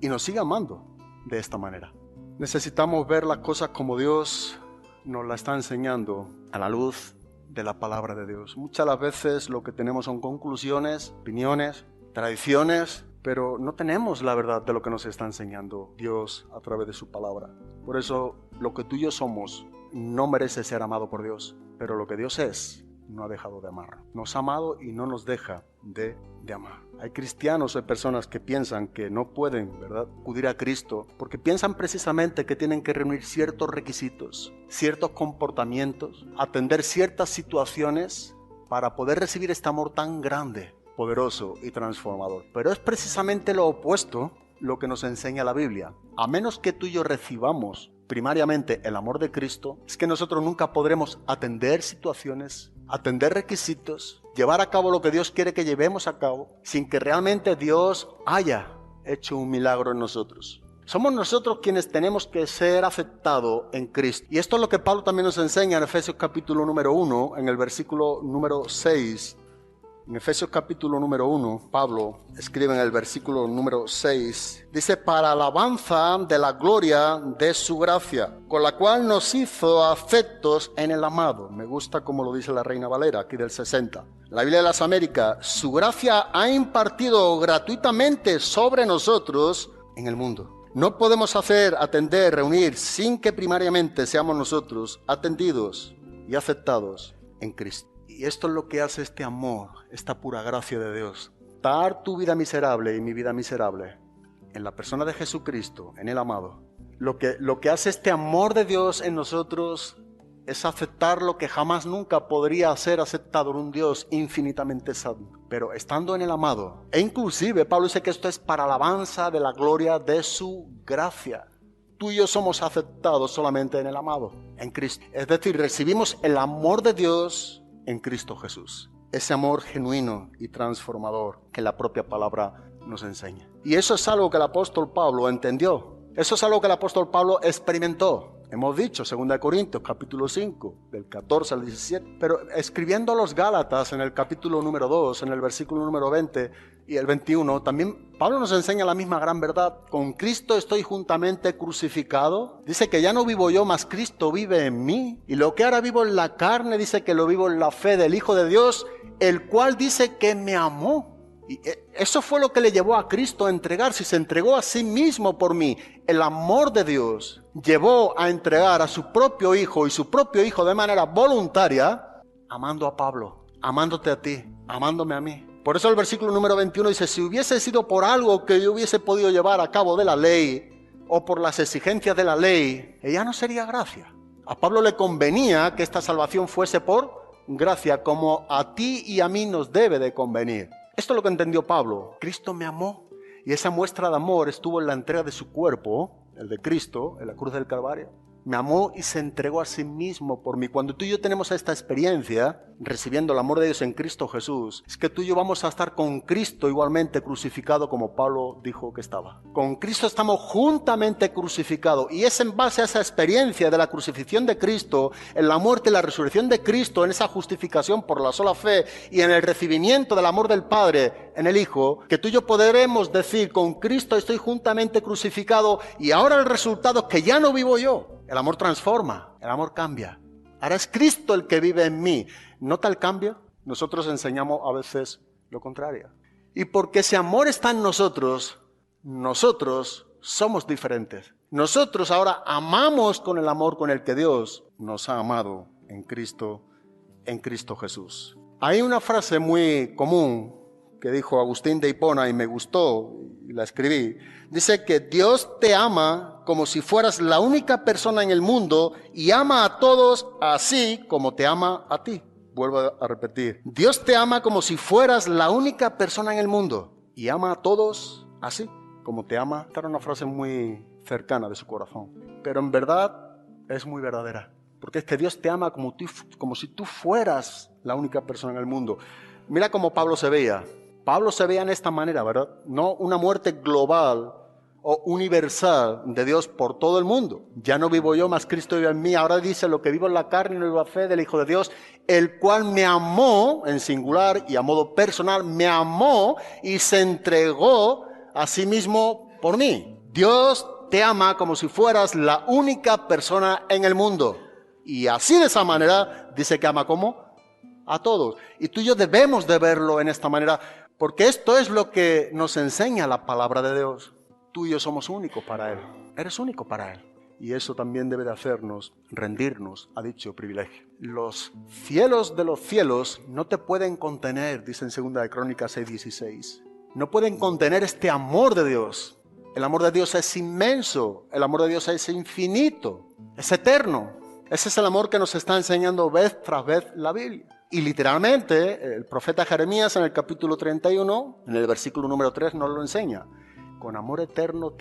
Y nos sigue amando de esta manera. Necesitamos ver las cosas como Dios nos las está enseñando a la luz de la palabra de Dios. Muchas las veces lo que tenemos son conclusiones, opiniones, tradiciones, pero no tenemos la verdad de lo que nos está enseñando Dios a través de su palabra. Por eso lo que tú y yo somos no merece ser amado por Dios, pero lo que Dios es no ha dejado de amar. Nos ha amado y no nos deja de amar. Hay cristianos, hay personas que piensan que no pueden, ¿verdad?, acudir a Cristo porque piensan precisamente que tienen que reunir ciertos requisitos, ciertos comportamientos, atender ciertas situaciones para poder recibir este amor tan grande, poderoso y transformador. Pero es precisamente lo opuesto lo que nos enseña la Biblia. A menos que tú y yo recibamos primariamente el amor de Cristo, es que nosotros nunca podremos atender situaciones, atender requisitos, llevar a cabo lo que Dios quiere que llevemos a cabo, sin que realmente Dios haya hecho un milagro en nosotros. Somos nosotros quienes tenemos que ser aceptados en Cristo. Y esto es lo que Pablo también nos enseña en Efesios capítulo número 1, en el versículo número 6. En Efesios capítulo número 1, Pablo escribe en el versículo número 6, dice, para alabanza de la gloria de su gracia, con la cual nos hizo afectos en el amado. Me gusta como lo dice la Reina Valera, aquí del 60. La Biblia de las Américas, su gracia ha impartido gratuitamente sobre nosotros en el mundo. No podemos hacer, atender, reunir, sin que primariamente seamos nosotros atendidos y aceptados en Cristo. Y esto es lo que hace este amor, esta pura gracia de Dios. Dar tu vida miserable y mi vida miserable en la persona de Jesucristo, en el amado. Lo que hace este amor de Dios en nosotros es aceptar lo que jamás nunca podría ser aceptado en un Dios infinitamente santo. Pero estando en el amado, e inclusive Pablo dice que esto es para alabanza de la gloria de su gracia. Tú y yo somos aceptados solamente en el amado, en Cristo. Es decir, recibimos el amor de Dios en Cristo Jesús. Ese amor genuino y transformador que la propia palabra nos enseña. Y eso es algo que el apóstol Pablo entendió. Eso es algo que el apóstol Pablo experimentó. Hemos dicho, 2 Corintios capítulo 5, del 14 al 17. Pero escribiendo a los Gálatas en el capítulo número 2, en el versículo número 20 y el 21, también Pablo nos enseña la misma gran verdad. Con Cristo estoy juntamente crucificado. Dice que ya no vivo yo, mas Cristo vive en mí. Y lo que ahora vivo en la carne, dice que lo vivo en la fe del Hijo de Dios, el cual dice que me amó. Y eso fue lo que le llevó a Cristo a entregarse. Se entregó a sí mismo por mí. El amor de Dios llevó a entregar a su propio Hijo, y su propio Hijo de manera voluntaria, amando a Pablo, amándote a ti, amándome a mí. Por eso el versículo número 21 dice: si hubiese sido por algo que yo hubiese podido llevar a cabo de la ley, o por las exigencias de la ley, ella no sería gracia. A Pablo le convenía que esta salvación fuese por gracia, como a ti y a mí nos debe de convenir. Esto es lo que entendió Pablo. Cristo me amó, y esa muestra de amor estuvo en la entrega de su cuerpo, el de Cristo, en la cruz del Calvario. Me amó y se entregó a sí mismo por mí. Cuando tú y yo tenemos esta experiencia, recibiendo el amor de Dios en Cristo Jesús, es que tú y yo vamos a estar con Cristo igualmente crucificado, como Pablo dijo que estaba. Con Cristo estamos juntamente crucificados, y es en base a esa experiencia de la crucifixión de Cristo, en la muerte y la resurrección de Cristo, en esa justificación por la sola fe y en el recibimiento del amor del Padre en el Hijo, que tú y yo podremos decir: con Cristo estoy juntamente crucificado, y ahora el resultado es que ya no vivo yo. El amor transforma, el amor cambia. Ahora es Cristo el que vive en mí. ¿Nota el cambio? Nosotros enseñamos a veces lo contrario. Y porque ese amor está en nosotros, nosotros somos diferentes. Nosotros ahora amamos con el amor con el que Dios nos ha amado en Cristo Jesús. Hay una frase muy común que dijo Agustín de Hipona y me gustó y la escribí. Dice que Dios te ama como si fueras la única persona en el mundo y ama a todos así como te ama a ti. Vuelvo a repetir. Dios te ama como si fueras la única persona en el mundo y ama a todos así como te ama. Esta era una frase muy cercana de su corazón, pero en verdad es muy verdadera. Porque es que Dios te ama como si tú fueras la única persona en el mundo. Mira cómo Pablo se veía. Pablo se veía en esta manera, ¿verdad? No una muerte global o universal de Dios por todo el mundo. Ya no vivo yo, mas Cristo vive en mí. Ahora dice: lo que vivo en la carne y en la fe del Hijo de Dios, el cual me amó en singular y a modo personal, me amó y se entregó a sí mismo por mí. Dios te ama como si fueras la única persona en el mundo. Y así, de esa manera, dice que ama como a todos. Y tú y yo debemos de verlo en esta manera, porque esto es lo que nos enseña la palabra de Dios. Tú y yo somos únicos para Él. Eres único para Él. Y eso también debe de hacernos rendirnos a dicho privilegio. Los cielos de los cielos no te pueden contener, dice en 2 Crónicas 6:16. No pueden contener este amor de Dios. El amor de Dios es inmenso. El amor de Dios es infinito. Es eterno. Ese es el amor que nos está enseñando vez tras vez la Biblia. Y literalmente el profeta Jeremías en el capítulo 31, en el versículo número 3, nos lo enseña. Con amor eterno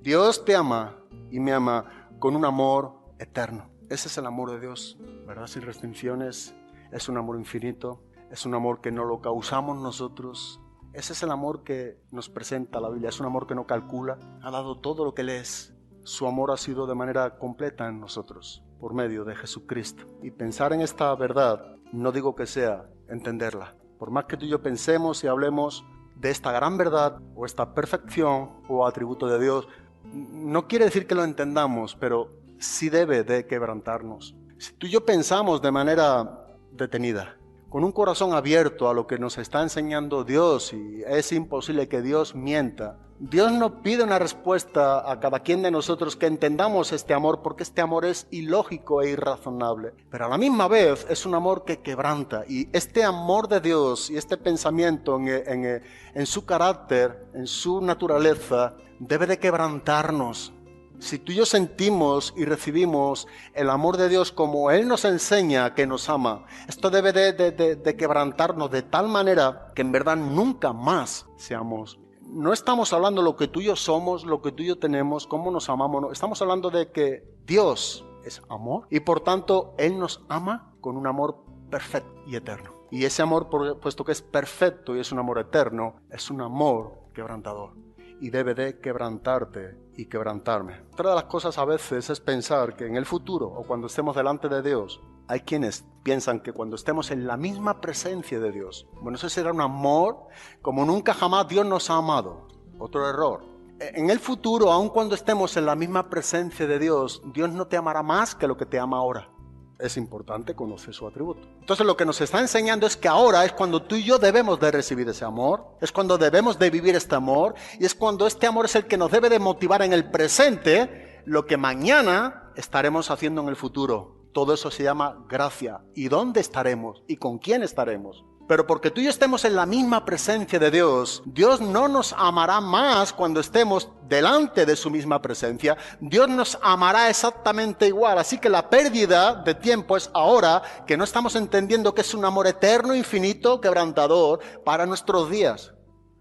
Dios te ama y me ama con un amor eterno. Ese es el amor de Dios, ¿verdad? Sin restricciones. Es un amor infinito. Es un amor que no lo causamos nosotros. Ese es el amor que nos presenta la Biblia. Es un amor que no calcula. Ha dado todo lo que Él es. Su amor ha sido de manera completa en nosotros, por medio de Jesucristo. Y pensar en esta verdad, no digo que sea entenderla. Por más que tú y yo pensemos y hablemos de esta gran verdad, o esta perfección, o atributo de Dios, no quiere decir que lo entendamos, pero sí debe de quebrantarnos. Si tú y yo pensamos de manera detenida, con un corazón abierto a lo que nos está enseñando Dios, y es imposible que Dios mienta. Dios no pide una respuesta a cada quien de nosotros que entendamos este amor, porque este amor es ilógico e irrazonable, pero a la misma vez es un amor que quebranta, y este amor de Dios y este pensamiento en su carácter, en su naturaleza, debe de quebrantarnos. Si tú y yo sentimos y recibimos el amor de Dios como Él nos enseña que nos ama, esto debe de quebrantarnos de tal manera que en verdad nunca más seamos. No estamos hablando de lo que tú y yo somos, lo que tú y yo tenemos, cómo nos amamos, no. Estamos hablando de que Dios es amor y por tanto Él nos ama con un amor perfecto y eterno. Y ese amor, puesto que es perfecto y es un amor eterno, es un amor quebrantador. Y debe de quebrantarte y quebrantarme. Otra de las cosas a veces es pensar que en el futuro o cuando estemos delante de Dios, hay quienes piensan que cuando estemos en la misma presencia de Dios, bueno, ese será un amor como nunca jamás Dios nos ha amado. Otro error. En el futuro, aun cuando estemos en la misma presencia de Dios, Dios no te amará más que lo que te ama ahora. Es importante conocer su atributo. Entonces lo que nos está enseñando es que ahora es cuando tú y yo debemos de recibir ese amor, es cuando debemos de vivir este amor, y es cuando este amor es el que nos debe de motivar en el presente lo que mañana estaremos haciendo en el futuro. Todo eso se llama gracia. ¿Y dónde estaremos? ¿Y con quién estaremos? Pero porque tú y yo estemos en la misma presencia de Dios, Dios no nos amará más cuando estemos delante de su misma presencia. Dios nos amará exactamente igual. Así que la pérdida de tiempo es ahora que no estamos entendiendo que es un amor eterno, infinito, quebrantador para nuestros días.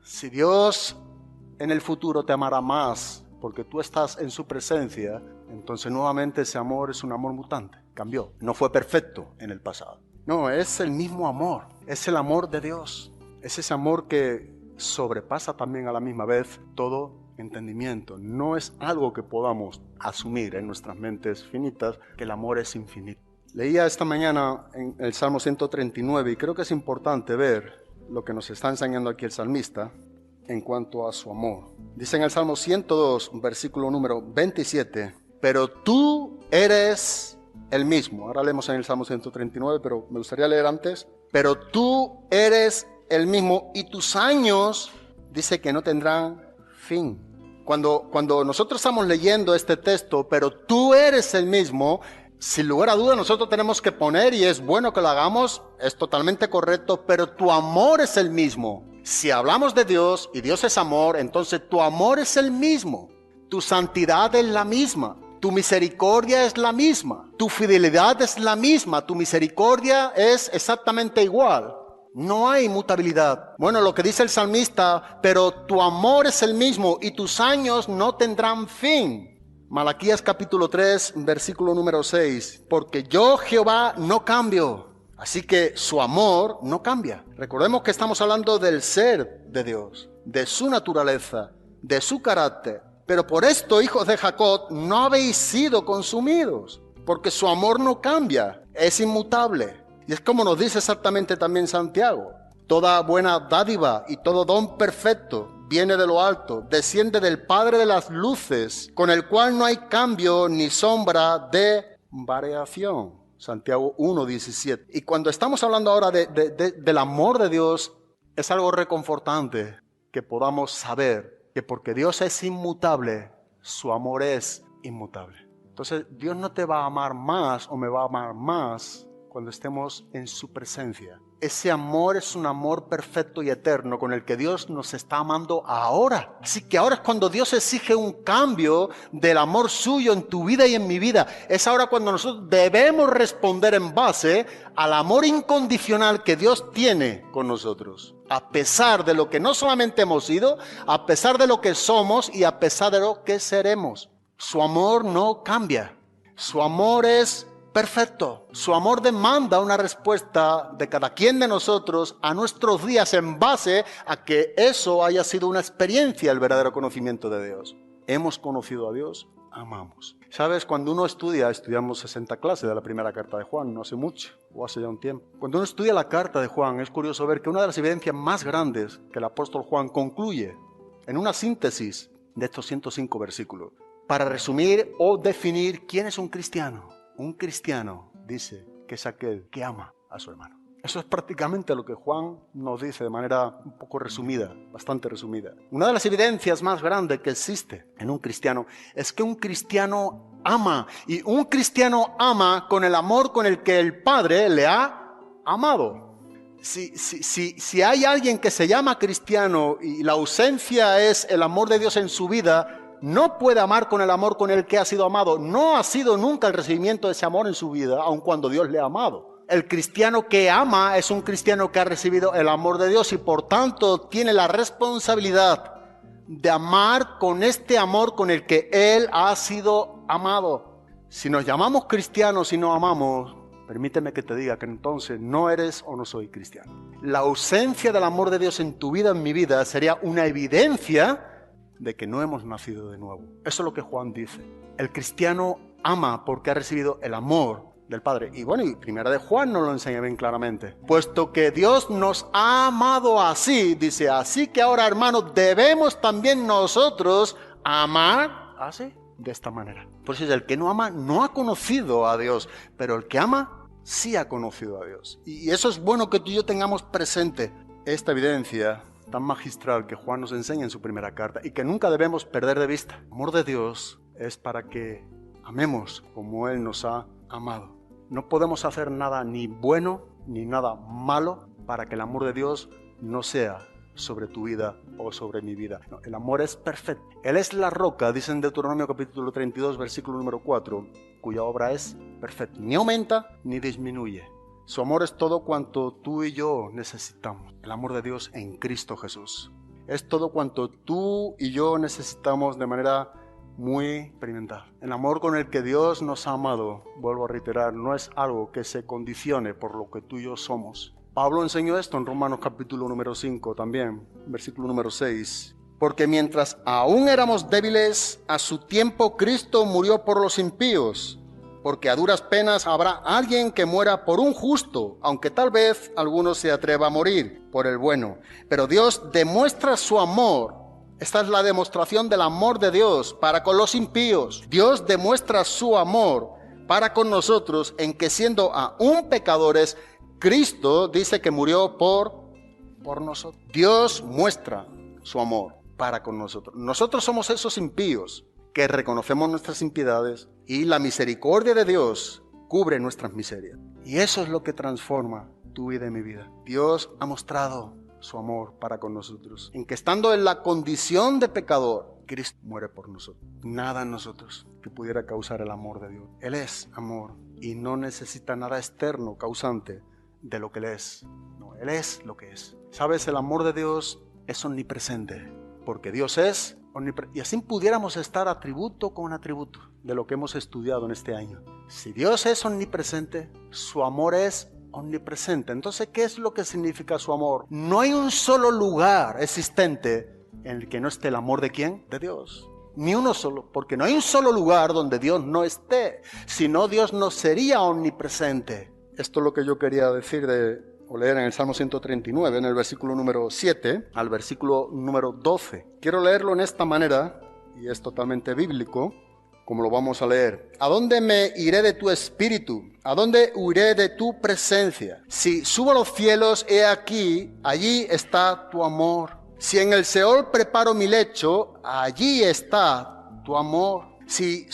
Si Dios en el futuro te amará más porque tú estás en su presencia, entonces nuevamente ese amor es un amor mutante. Cambió. No fue perfecto en el pasado. No, es el mismo amor, es el amor de Dios, es ese amor que sobrepasa también a la misma vez todo entendimiento. No es algo que podamos asumir en nuestras mentes finitas, que el amor es infinito. Leía esta mañana en el Salmo 139 y creo que es importante ver lo que nos está enseñando aquí el salmista en cuanto a su amor. Dice en el Salmo 102, versículo número 27, pero tú eres el mismo. Ahora leemos en el Salmo 139, pero me gustaría leer antes. Pero tú eres el mismo y tus años, dice que no tendrán fin. Cuando nosotros estamos leyendo este texto, pero tú eres el mismo, sin lugar a duda nosotros tenemos que poner, y es bueno que lo hagamos, es totalmente correcto, pero tu amor es el mismo. Si hablamos de Dios y Dios es amor, entonces tu amor es el mismo. Tu santidad es la misma. Tu misericordia es la misma, tu fidelidad es la misma, tu misericordia es exactamente igual. No hay mutabilidad. Bueno, lo que dice el salmista, pero tu amor es el mismo y tus años no tendrán fin. Malaquías capítulo 3, versículo número 6. Porque yo, Jehová, no cambio. Así que su amor no cambia. Recordemos que estamos hablando del ser de Dios, de su naturaleza, de su carácter. Pero por esto, hijos de Jacob, no habéis sido consumidos, porque su amor no cambia, es inmutable. Y es como nos dice exactamente también Santiago. Toda buena dádiva y todo don perfecto viene de lo alto, desciende del Padre de las luces, con el cual no hay cambio ni sombra de variación. Santiago 1:17. Y cuando estamos hablando ahora del amor de Dios, es algo reconfortante que podamos saber que porque Dios es inmutable, su amor es inmutable. Entonces Dios no te va a amar más o me va a amar más cuando estemos en su presencia. Ese amor es un amor perfecto y eterno con el que Dios nos está amando ahora. Así que ahora es cuando Dios exige un cambio del amor suyo en tu vida y en mi vida. Es ahora cuando nosotros debemos responder en base al amor incondicional que Dios tiene con nosotros. A pesar de lo que no solamente hemos sido, a pesar de lo que somos y a pesar de lo que seremos. Su amor no cambia. Su amor es perfecto. Su amor demanda una respuesta de cada quien de nosotros a nuestros días en base a que eso haya sido una experiencia, el verdadero conocimiento de Dios. Hemos conocido a Dios, amamos. ¿Sabes? Cuando uno estudiamos 60 clases de la primera carta de Juan, no hace mucho, o hace ya un tiempo. Cuando uno estudia la carta de Juan, es curioso ver que una de las evidencias más grandes que el apóstol Juan concluye en una síntesis de estos 105 versículos, para resumir o definir quién es un cristiano. Un cristiano, dice, que es aquel que ama a su hermano. Eso es prácticamente lo que Juan nos dice de manera un poco resumida, bastante resumida. Una de las evidencias más grandes que existe en un cristiano es que un cristiano ama. Y un cristiano ama con el amor con el que el Padre le ha amado. Si hay alguien que se llama cristiano y la ausencia es el amor de Dios en su vida, no puede amar con el amor con el que ha sido amado. No ha sido nunca el recibimiento de ese amor en su vida, aun cuando Dios le ha amado. El cristiano que ama es un cristiano que ha recibido el amor de Dios y por tanto tiene la responsabilidad de amar con este amor con el que Él ha sido amado. Si nos llamamos cristianos y no amamos, permíteme que te diga que entonces no eres o no soy cristiano. La ausencia del amor de Dios en tu vida, en mi vida, sería una evidencia de que no hemos nacido de nuevo. Eso es lo que Juan dice. El cristiano ama porque ha recibido el amor del Padre. Y bueno, y Primera de Juan nos lo enseña bien claramente. Puesto que Dios nos ha amado así, dice, así que ahora, hermanos, debemos también nosotros amar así, de esta manera. Por eso el que no ama no ha conocido a Dios, pero el que ama sí ha conocido a Dios. Y eso es bueno que tú y yo tengamos presente esta evidencia tan magistral que Juan nos enseña en su primera carta y que nunca debemos perder de vista. El amor de Dios es para que amemos como Él nos ha amado. No podemos hacer nada ni bueno ni nada malo para que el amor de Dios no sea sobre tu vida o sobre mi vida. No, el amor es perfecto. Él es la roca, dice en Deuteronomio capítulo 32, versículo número 4, cuya obra es perfecta. Ni aumenta ni disminuye. Su amor es todo cuanto tú y yo necesitamos. El amor de Dios en Cristo Jesús. Es todo cuanto tú y yo necesitamos de manera muy experimental. El amor con el que Dios nos ha amado, vuelvo a reiterar, no es algo que se condicione por lo que tú y yo somos. Pablo enseñó esto en Romanos capítulo número 5 también, versículo número 6. Porque mientras aún éramos débiles, a su tiempo Cristo murió por los impíos. Porque a duras penas habrá alguien que muera por un justo, aunque tal vez alguno se atreva a morir por el bueno. Pero Dios demuestra su amor. Esta es la demostración del amor de Dios para con los impíos. Dios demuestra su amor para con nosotros en que siendo aún pecadores, Cristo dice que murió por nosotros. Dios muestra su amor para con nosotros. Nosotros somos esos impíos que reconocemos nuestras impiedades y la misericordia de Dios cubre nuestras miserias. Y eso es lo que transforma tu vida y mi vida. Dios ha mostrado su amor para con nosotros, en que estando en la condición de pecador, Cristo muere por nosotros. Nada en nosotros que pudiera causar el amor de Dios. Él es amor y no necesita nada externo causante de lo que Él es. No, Él es lo que es. ¿Sabes? El amor de Dios es omnipresente, porque Dios es omnipresente. Y así pudiéramos estar atributo con atributo de lo que hemos estudiado en este año. Si Dios es omnipresente, su amor es omnipresente. Entonces, ¿qué es lo que significa su amor? No hay un solo lugar existente en el que no esté el amor de ¿quién? De Dios. Ni uno solo, porque no hay un solo lugar donde Dios no esté. Si no, Dios no sería omnipresente. Esto es lo que yo quería decir o leer en el Salmo 139, en el versículo número 7 al versículo número 12. Quiero leerlo en esta manera, y es totalmente bíblico, como lo vamos a leer. ¿A dónde me iré de tu espíritu? ¿A dónde huiré de tu presencia? Si subo a los cielos, he aquí, allí está tu amor. Si en el Seol preparo mi lecho, allí está tu amor. Si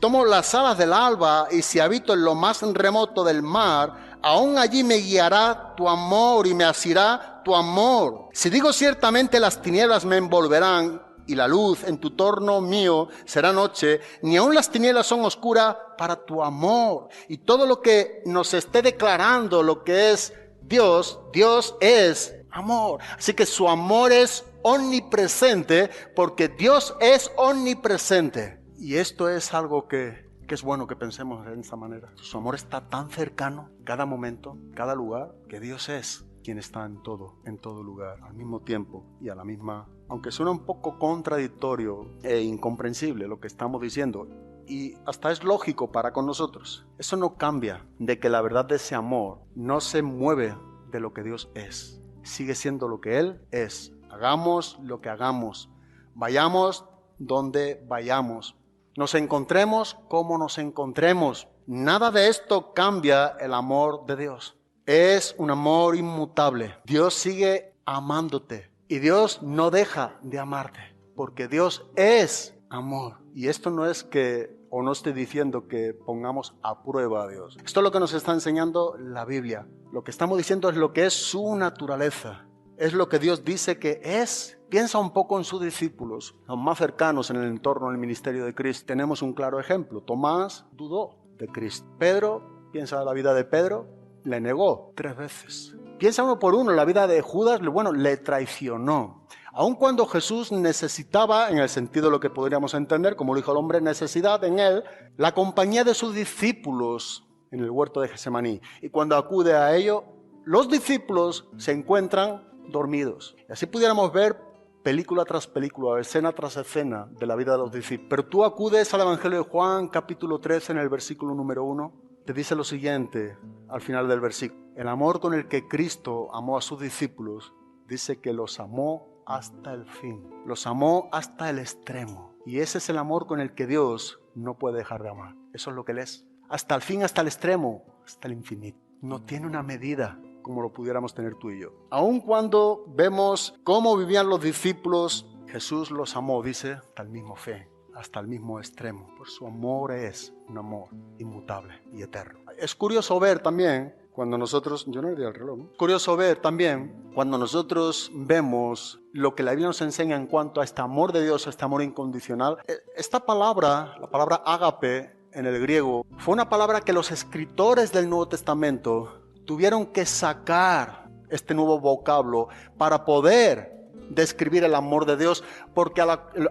tomo las alas del alba y si habito en lo más remoto del mar, aún allí me guiará tu amor y me asirá tu amor. Si digo ciertamente las tinieblas me envolverán, y la luz en tu torno mío será noche, ni aun las tinieblas son oscuras para tu amor. Y todo lo que nos esté declarando lo que es Dios, Dios es amor. Así que su amor es omnipresente porque Dios es omnipresente. Y esto es algo que es bueno que pensemos en esta manera. Su amor está tan cercano, cada momento, cada lugar, que Dios es quien está en todo lugar, al mismo tiempo y a la misma. Aunque suena un poco contradictorio e incomprensible lo que estamos diciendo, y hasta es lógico para con nosotros, eso no cambia de que la verdad de ese amor no se mueve de lo que Dios es. Sigue siendo lo que Él es. Hagamos lo que hagamos. Vayamos donde vayamos. Nos encontremos como nos encontremos. Nada de esto cambia el amor de Dios. es un amor inmutable. Dios sigue amándote y Dios no deja de amarte, porque Dios es amor. Y esto no es que, o no estoy diciendo que pongamos a prueba a Dios. Esto es lo que nos está enseñando la Biblia. Lo que estamos diciendo es lo que es su naturaleza. Es lo que Dios dice que es. Piensa un poco en sus discípulos, los más cercanos en el entorno del ministerio de Cristo. Tenemos un claro ejemplo. Tomás dudó de Cristo. Pedro, piensa en la vida de Pedro, le negó 3 veces. Piensa uno por uno en la vida de Judas, bueno, le traicionó. Aun cuando Jesús necesitaba, en el sentido de lo que podríamos entender, como lo dijo el hombre, necesidad en él, la compañía de sus discípulos en el huerto de Getsemaní. Y cuando acude a ello, los discípulos se encuentran dormidos. Y así pudiéramos ver película tras película, escena tras escena de la vida de los discípulos. Pero tú acudes al Evangelio de Juan, capítulo 13, en el versículo número 1, te dice lo siguiente al final del versículo. El amor con el que Cristo amó a sus discípulos, dice que los amó hasta el fin. Los amó hasta el extremo. Y ese es el amor con el que Dios no puede dejar de amar. Eso es lo que Él es. Hasta el fin, hasta el extremo, hasta el infinito. No tiene una medida como lo pudiéramos tener tú y yo. Aun cuando vemos cómo vivían los discípulos, Jesús los amó, dice, hasta el mismo fe, hasta el mismo extremo. Por su amor es un amor inmutable y eterno. Es curioso ver también cuando nosotros, yo no le di el reloj, ¿no? Curioso ver también cuando nosotros vemos lo que la Biblia nos enseña en cuanto a este amor de Dios, a este amor incondicional. Esta palabra, la palabra ágape en el griego, fue una palabra que los escritores del Nuevo Testamento tuvieron que sacar este nuevo vocablo para poder describir el amor de Dios, porque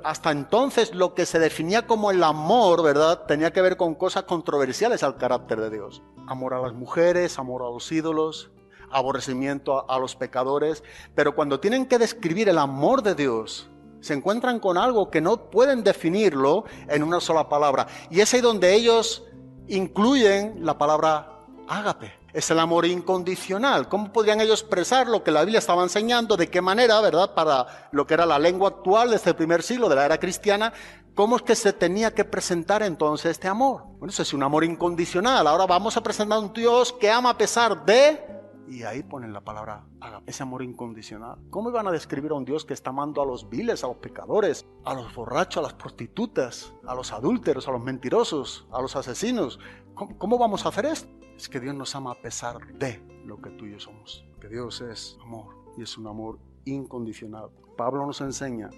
hasta entonces lo que se definía como el amor, ¿verdad?, tenía que ver con cosas controversiales al carácter de Dios. Amor a las mujeres, amor a los ídolos, aborrecimiento a los pecadores. Pero cuando tienen que describir el amor de Dios, se encuentran con algo que no pueden definirlo en una sola palabra. Y es ahí donde ellos incluyen la palabra ágape. Es el amor incondicional. ¿Cómo podrían ellos expresar lo que la Biblia estaba enseñando? ¿De qué manera, verdad? Para lo que era la lengua actual desde el primer siglo de la era cristiana, ¿cómo es que se tenía que presentar entonces este amor? Bueno, eso es un amor incondicional. Ahora vamos a presentar a un Dios que ama a pesar de... Y ahí ponen la palabra ágape, ese amor incondicional. ¿Cómo iban a describir a un Dios que está amando a los viles, a los pecadores, a los borrachos, a las prostitutas, a los adúlteros, a los mentirosos, a los asesinos? ¿Cómo vamos a hacer esto? Es que Dios nos ama a pesar de lo que tú y yo somos. Que Dios es amor y es un amor incondicional. Pablo nos enseña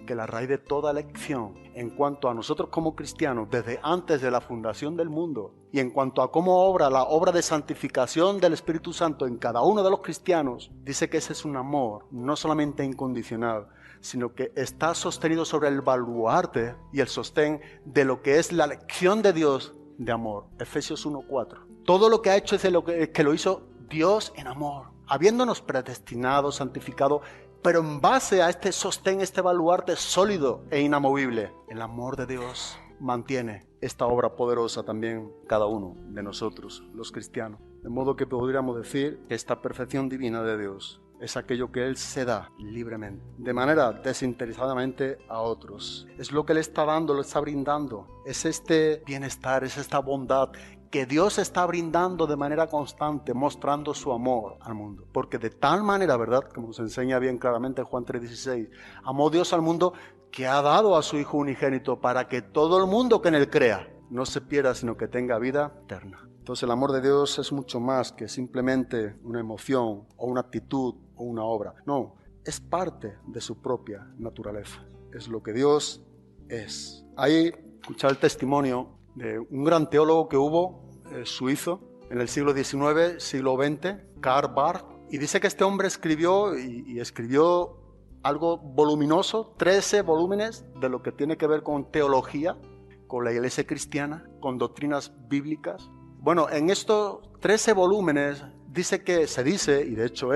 que la raíz de toda elección en cuanto a nosotros como cristianos desde antes de la fundación del mundo y en cuanto a cómo obra la obra de santificación del Espíritu Santo en cada uno de los cristianos, dice que ese es un amor no solamente incondicional, sino que está sostenido sobre el baluarte y el sostén de lo que es la elección de Dios de amor. Efesios 1:4. Todo lo que ha hecho es de lo que lo hizo Dios en amor, habiéndonos predestinado, santificado, pero en base a este sostén, este baluarte sólido e inamovible. El amor de Dios mantiene esta obra poderosa también cada uno de nosotros, los cristianos. De modo que podríamos decir que esta perfección divina de Dios es aquello que Él se da libremente, de manera desinteresadamente a otros. Es lo que Él está dando, lo está brindando. Es este bienestar, es esta bondad que Dios está brindando de manera constante, mostrando su amor al mundo. Porque de tal manera, ¿verdad?, como nos enseña bien claramente Juan 3:16, amó Dios al mundo que ha dado a su Hijo unigénito para que todo el mundo que en Él crea no se pierda, sino que tenga vida eterna. Entonces el amor de Dios es mucho más que simplemente una emoción o una actitud o una obra. No, es parte de su propia naturaleza. Es lo que Dios es. Ahí escuchar el testimonio de un gran teólogo que hubo, suizo, en el siglo XIX, siglo XX, Karl Barth, y dice que este hombre escribió y escribió algo voluminoso, 13 volúmenes de lo que tiene que ver con teología, con la iglesia cristiana, con doctrinas bíblicas. Bueno, en estos 13 volúmenes se dice, y de hecho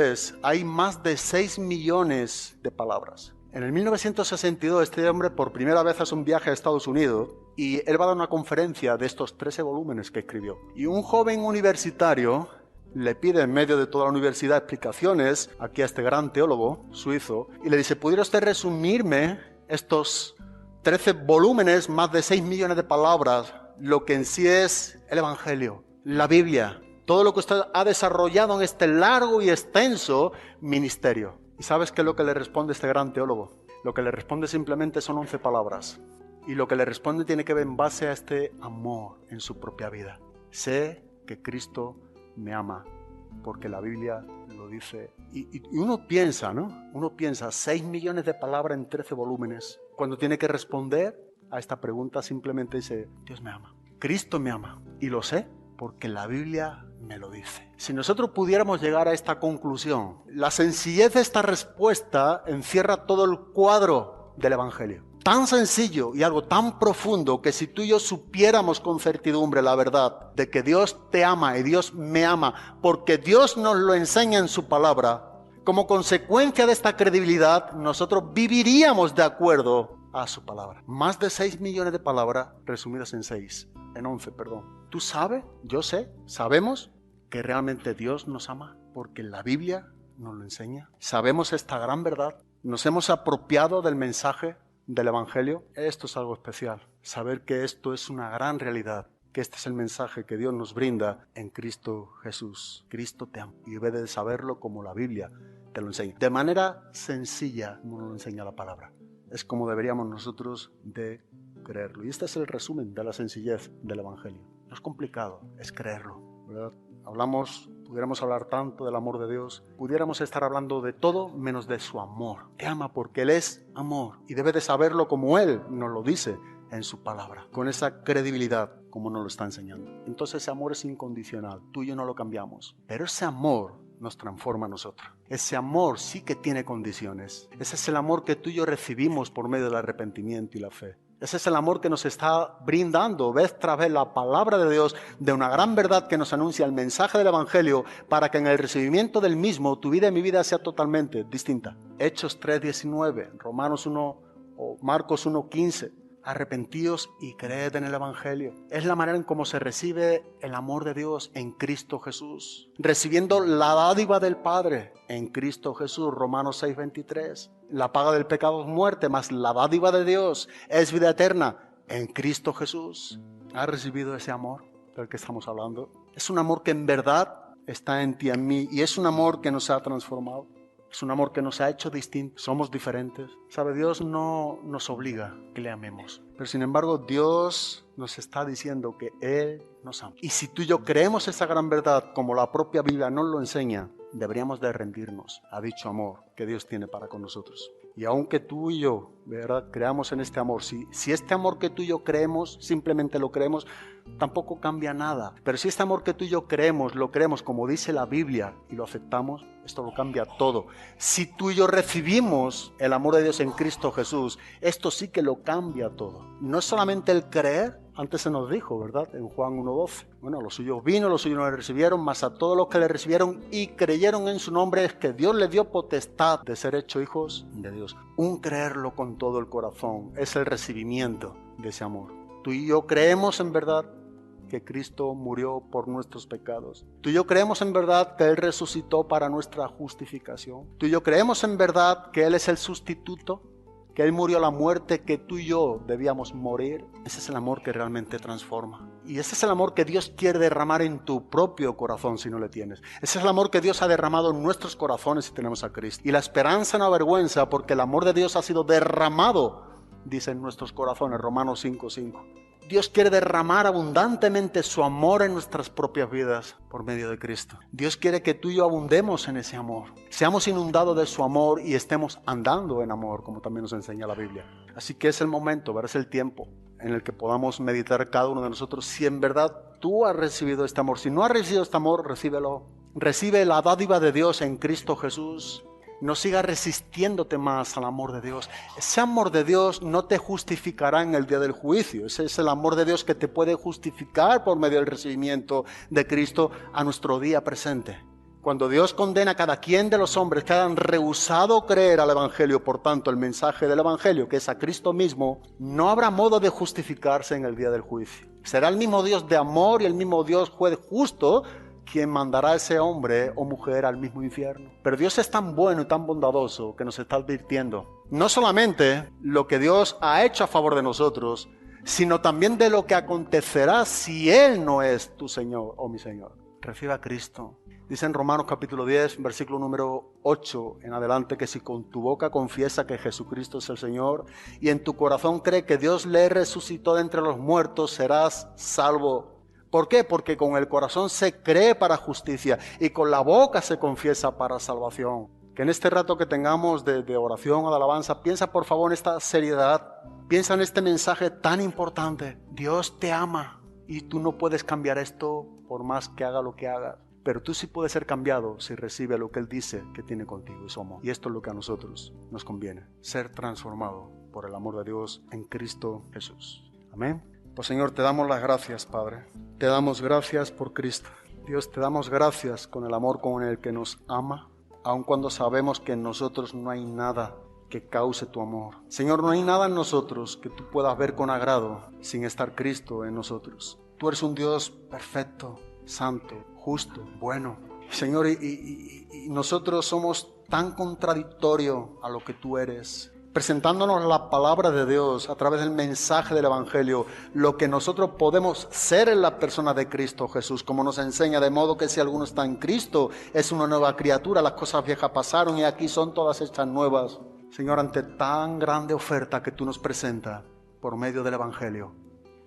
hay más de 6 millones de palabras. En el 1962 este hombre por primera vez hace un viaje a Estados Unidos y él va a dar una conferencia de estos 13 volúmenes que escribió. Y un joven universitario le pide en medio de toda la universidad explicaciones aquí a este gran teólogo suizo y le dice, ¿pudiera usted resumirme estos 13 volúmenes, más de 6 millones de palabras, lo que en sí es el Evangelio, la Biblia, todo lo que usted ha desarrollado en este largo y extenso ministerio. ¿Y sabes qué es lo que le responde este gran teólogo? Lo que le responde simplemente son 11 palabras. Y lo que le responde tiene que ver en base a este amor en su propia vida. Sé que Cristo me ama, porque la Biblia lo dice. Y uno piensa, ¿no? Uno piensa, 6 millones de palabras en 13 volúmenes. Cuando tiene que responder a esta pregunta, simplemente dice, Dios me ama, Cristo me ama. Y lo sé porque la Biblia me lo dice. Si nosotros pudiéramos llegar a esta conclusión, la sencillez de esta respuesta encierra todo el cuadro del Evangelio. Tan sencillo y algo tan profundo que si tú y yo supiéramos con certidumbre la verdad de que Dios te ama y Dios me ama porque Dios nos lo enseña en su palabra, como consecuencia de esta credibilidad nosotros viviríamos de acuerdo a su palabra. Más de 6 millones de palabras resumidas en 11, perdón. ¿Tú sabes? Yo sé, sabemos que realmente Dios nos ama porque la Biblia nos lo enseña. Sabemos esta gran verdad. Nos hemos apropiado del mensaje del Evangelio. Esto es algo especial. Saber que esto es una gran realidad. Que este es el mensaje que Dios nos brinda en Cristo Jesús. Cristo te ama. Y debes de saberlo como la Biblia te lo enseña. De manera sencilla como nos lo enseña la palabra. Es como deberíamos nosotros de creerlo. Y este es el resumen de la sencillez del Evangelio. No es complicado, es creerlo, ¿verdad? Pudiéramos hablar tanto del amor de Dios, pudiéramos estar hablando de todo menos de su amor. Te ama porque Él es amor y debe de saberlo como Él nos lo dice en su palabra, con esa credibilidad como nos lo está enseñando. Entonces ese amor es incondicional, tú y yo no lo cambiamos, pero ese amor nos transforma a nosotros. Ese amor sí que tiene condiciones. Ese es el amor que tú y yo recibimos por medio del arrepentimiento y la fe. Ese es el amor que nos está brindando vez tras vez la palabra de Dios, de una gran verdad que nos anuncia el mensaje del Evangelio, para que en el recibimiento del mismo tu vida y mi vida sea totalmente distinta. Hechos 3:19, Romanos 1 o Marcos 1:15. Arrepentíos y creed en el Evangelio. Es la manera en cómo se recibe el amor de Dios en Cristo Jesús. Recibiendo la dádiva del Padre en Cristo Jesús. Romanos 6:23. La paga del pecado es muerte, mas la dádiva de Dios es vida eterna en Cristo Jesús. ¿Has recibido ese amor del que estamos hablando? Es un amor que en verdad está en ti, en mí, y es un amor que nos ha transformado. Es un amor que nos ha hecho distintos, somos diferentes. ¿Sabe? Dios no nos obliga a que le amemos. Pero sin embargo, Dios nos está diciendo que Él nos ama. Y si tú y yo creemos esa gran verdad, como la propia Biblia nos lo enseña, deberíamos de rendirnos a dicho amor que Dios tiene para con nosotros. Y aunque tú y yo, ¿verdad?, creamos en este amor, si este amor que tú y yo creemos, simplemente lo creemos, tampoco cambia nada. Pero si este amor que tú y yo creemos, lo creemos como dice la Biblia y lo aceptamos, esto lo cambia todo. Si tú y yo recibimos el amor de Dios en Cristo Jesús, esto sí que lo cambia todo. No es solamente el creer. Antes se nos dijo, ¿verdad?, en Juan 1:12. Bueno, los suyos vino, los suyos no le recibieron, mas a todos los que le recibieron y creyeron en su nombre es que Dios le dio potestad de ser hechos hijos de Dios. Un creerlo con todo el corazón es el recibimiento de ese amor. Tú y yo creemos en verdad que Cristo murió por nuestros pecados. Tú y yo creemos en verdad que Él resucitó para nuestra justificación. Tú y yo creemos en verdad que Él es el sustituto, que Él murió la muerte que tú y yo debíamos morir. Ese es el amor que realmente transforma. Y ese es el amor que Dios quiere derramar en tu propio corazón si no le tienes. Ese es el amor que Dios ha derramado en nuestros corazones si tenemos a Cristo. Y la esperanza no avergüenza porque el amor de Dios ha sido derramado, dice en nuestros corazones, Romanos 5:5. Dios quiere derramar abundantemente su amor en nuestras propias vidas por medio de Cristo. Dios quiere que tú y yo abundemos en ese amor. Seamos inundados de su amor y estemos andando en amor, como también nos enseña la Biblia. Así que es el momento, ¿verdad? Es el tiempo en el que podamos meditar cada uno de nosotros si en verdad tú has recibido este amor. Si no has recibido este amor, recíbelo. Recibe la dádiva de Dios en Cristo Jesús. No sigas resistiéndote más al amor de Dios. Ese amor de Dios no te justificará en el día del juicio. Ese es el amor de Dios que te puede justificar por medio del recibimiento de Cristo a nuestro día presente. Cuando Dios condena a cada quien de los hombres que hayan rehusado creer al Evangelio, por tanto el mensaje del Evangelio, que es a Cristo mismo, no habrá modo de justificarse en el día del juicio. Será el mismo Dios de amor y el mismo Dios juez justo quien mandará a ese hombre o mujer al mismo infierno. Pero Dios es tan bueno y tan bondadoso que nos está advirtiendo no solamente lo que Dios ha hecho a favor de nosotros, sino también de lo que acontecerá si Él no es tu Señor o mi Señor. recibe a Cristo. Dice en Romanos capítulo 10, versículo número 8 en adelante, que si con tu boca confiesa que Jesucristo es el Señor y en tu corazón cree que Dios le resucitó de entre los muertos, serás salvo. ¿Por qué? Porque con el corazón se cree para justicia y con la boca se confiesa para salvación. Que en este rato que tengamos de oración o de alabanza, piensa por favor en esta seriedad, piensa en este mensaje tan importante. Dios te ama y tú no puedes cambiar esto por más que haga lo que hagas. Pero tú sí puedes ser cambiado si recibes lo que Él dice que tiene contigo y su amor. Y esto es lo que a nosotros nos conviene, ser transformado por el amor de Dios en Cristo Jesús. Amén. Pues Señor, te damos las gracias, Padre. Te damos gracias por Cristo. Dios, te damos gracias con el amor con el que nos ama, aun cuando sabemos que en nosotros no hay nada que cause tu amor. Señor, no hay nada en nosotros que tú puedas ver con agrado sin estar Cristo en nosotros. Tú eres un Dios perfecto, santo, justo, bueno. Señor, y nosotros somos tan contradictorios a lo que tú eres, presentándonos la palabra de Dios a través del mensaje del Evangelio, lo que nosotros podemos ser en la persona de Cristo Jesús, como nos enseña, de modo que si alguno está en Cristo, es una nueva criatura, las cosas viejas pasaron y aquí son todas hechas nuevas. Señor, ante tan grande oferta que tú nos presentas por medio del Evangelio,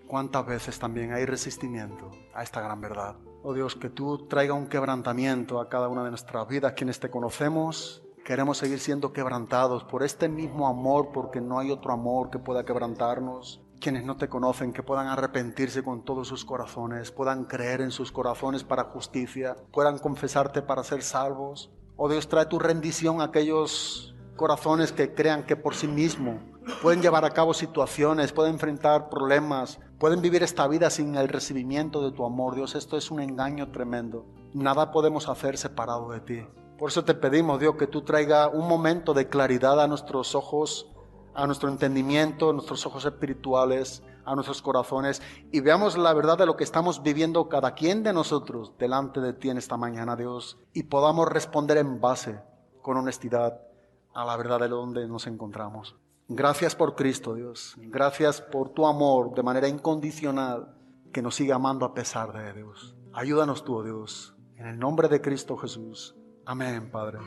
¿cuántas veces también hay resistimiento a esta gran verdad? Oh Dios, que tú traigas un quebrantamiento a cada una de nuestras vidas. Quienes te conocemos, queremos seguir siendo quebrantados por este mismo amor, porque no hay otro amor que pueda quebrantarnos. Quienes no te conocen, que puedan arrepentirse con todos sus corazones, puedan creer en sus corazones para justicia, puedan confesarte para ser salvos. Oh Dios, trae tu rendición a aquellos corazones que crean que por sí mismos pueden llevar a cabo situaciones, pueden enfrentar problemas, pueden vivir esta vida sin el recibimiento de tu amor. Dios, esto es un engaño tremendo. Nada podemos hacer separado de ti. Por eso te pedimos, Dios, que tú traigas un momento de claridad a nuestros ojos, a nuestro entendimiento, a nuestros ojos espirituales, a nuestros corazones, y veamos la verdad de lo que estamos viviendo cada quien de nosotros delante de ti en esta mañana, Dios, y podamos responder en base, con honestidad, a la verdad de donde nos encontramos. Gracias por Cristo, Dios. Gracias por tu amor de manera incondicional, que nos sigue amando a pesar de Dios. Ayúdanos tú, Dios, en el nombre de Cristo Jesús. Amén, Padre.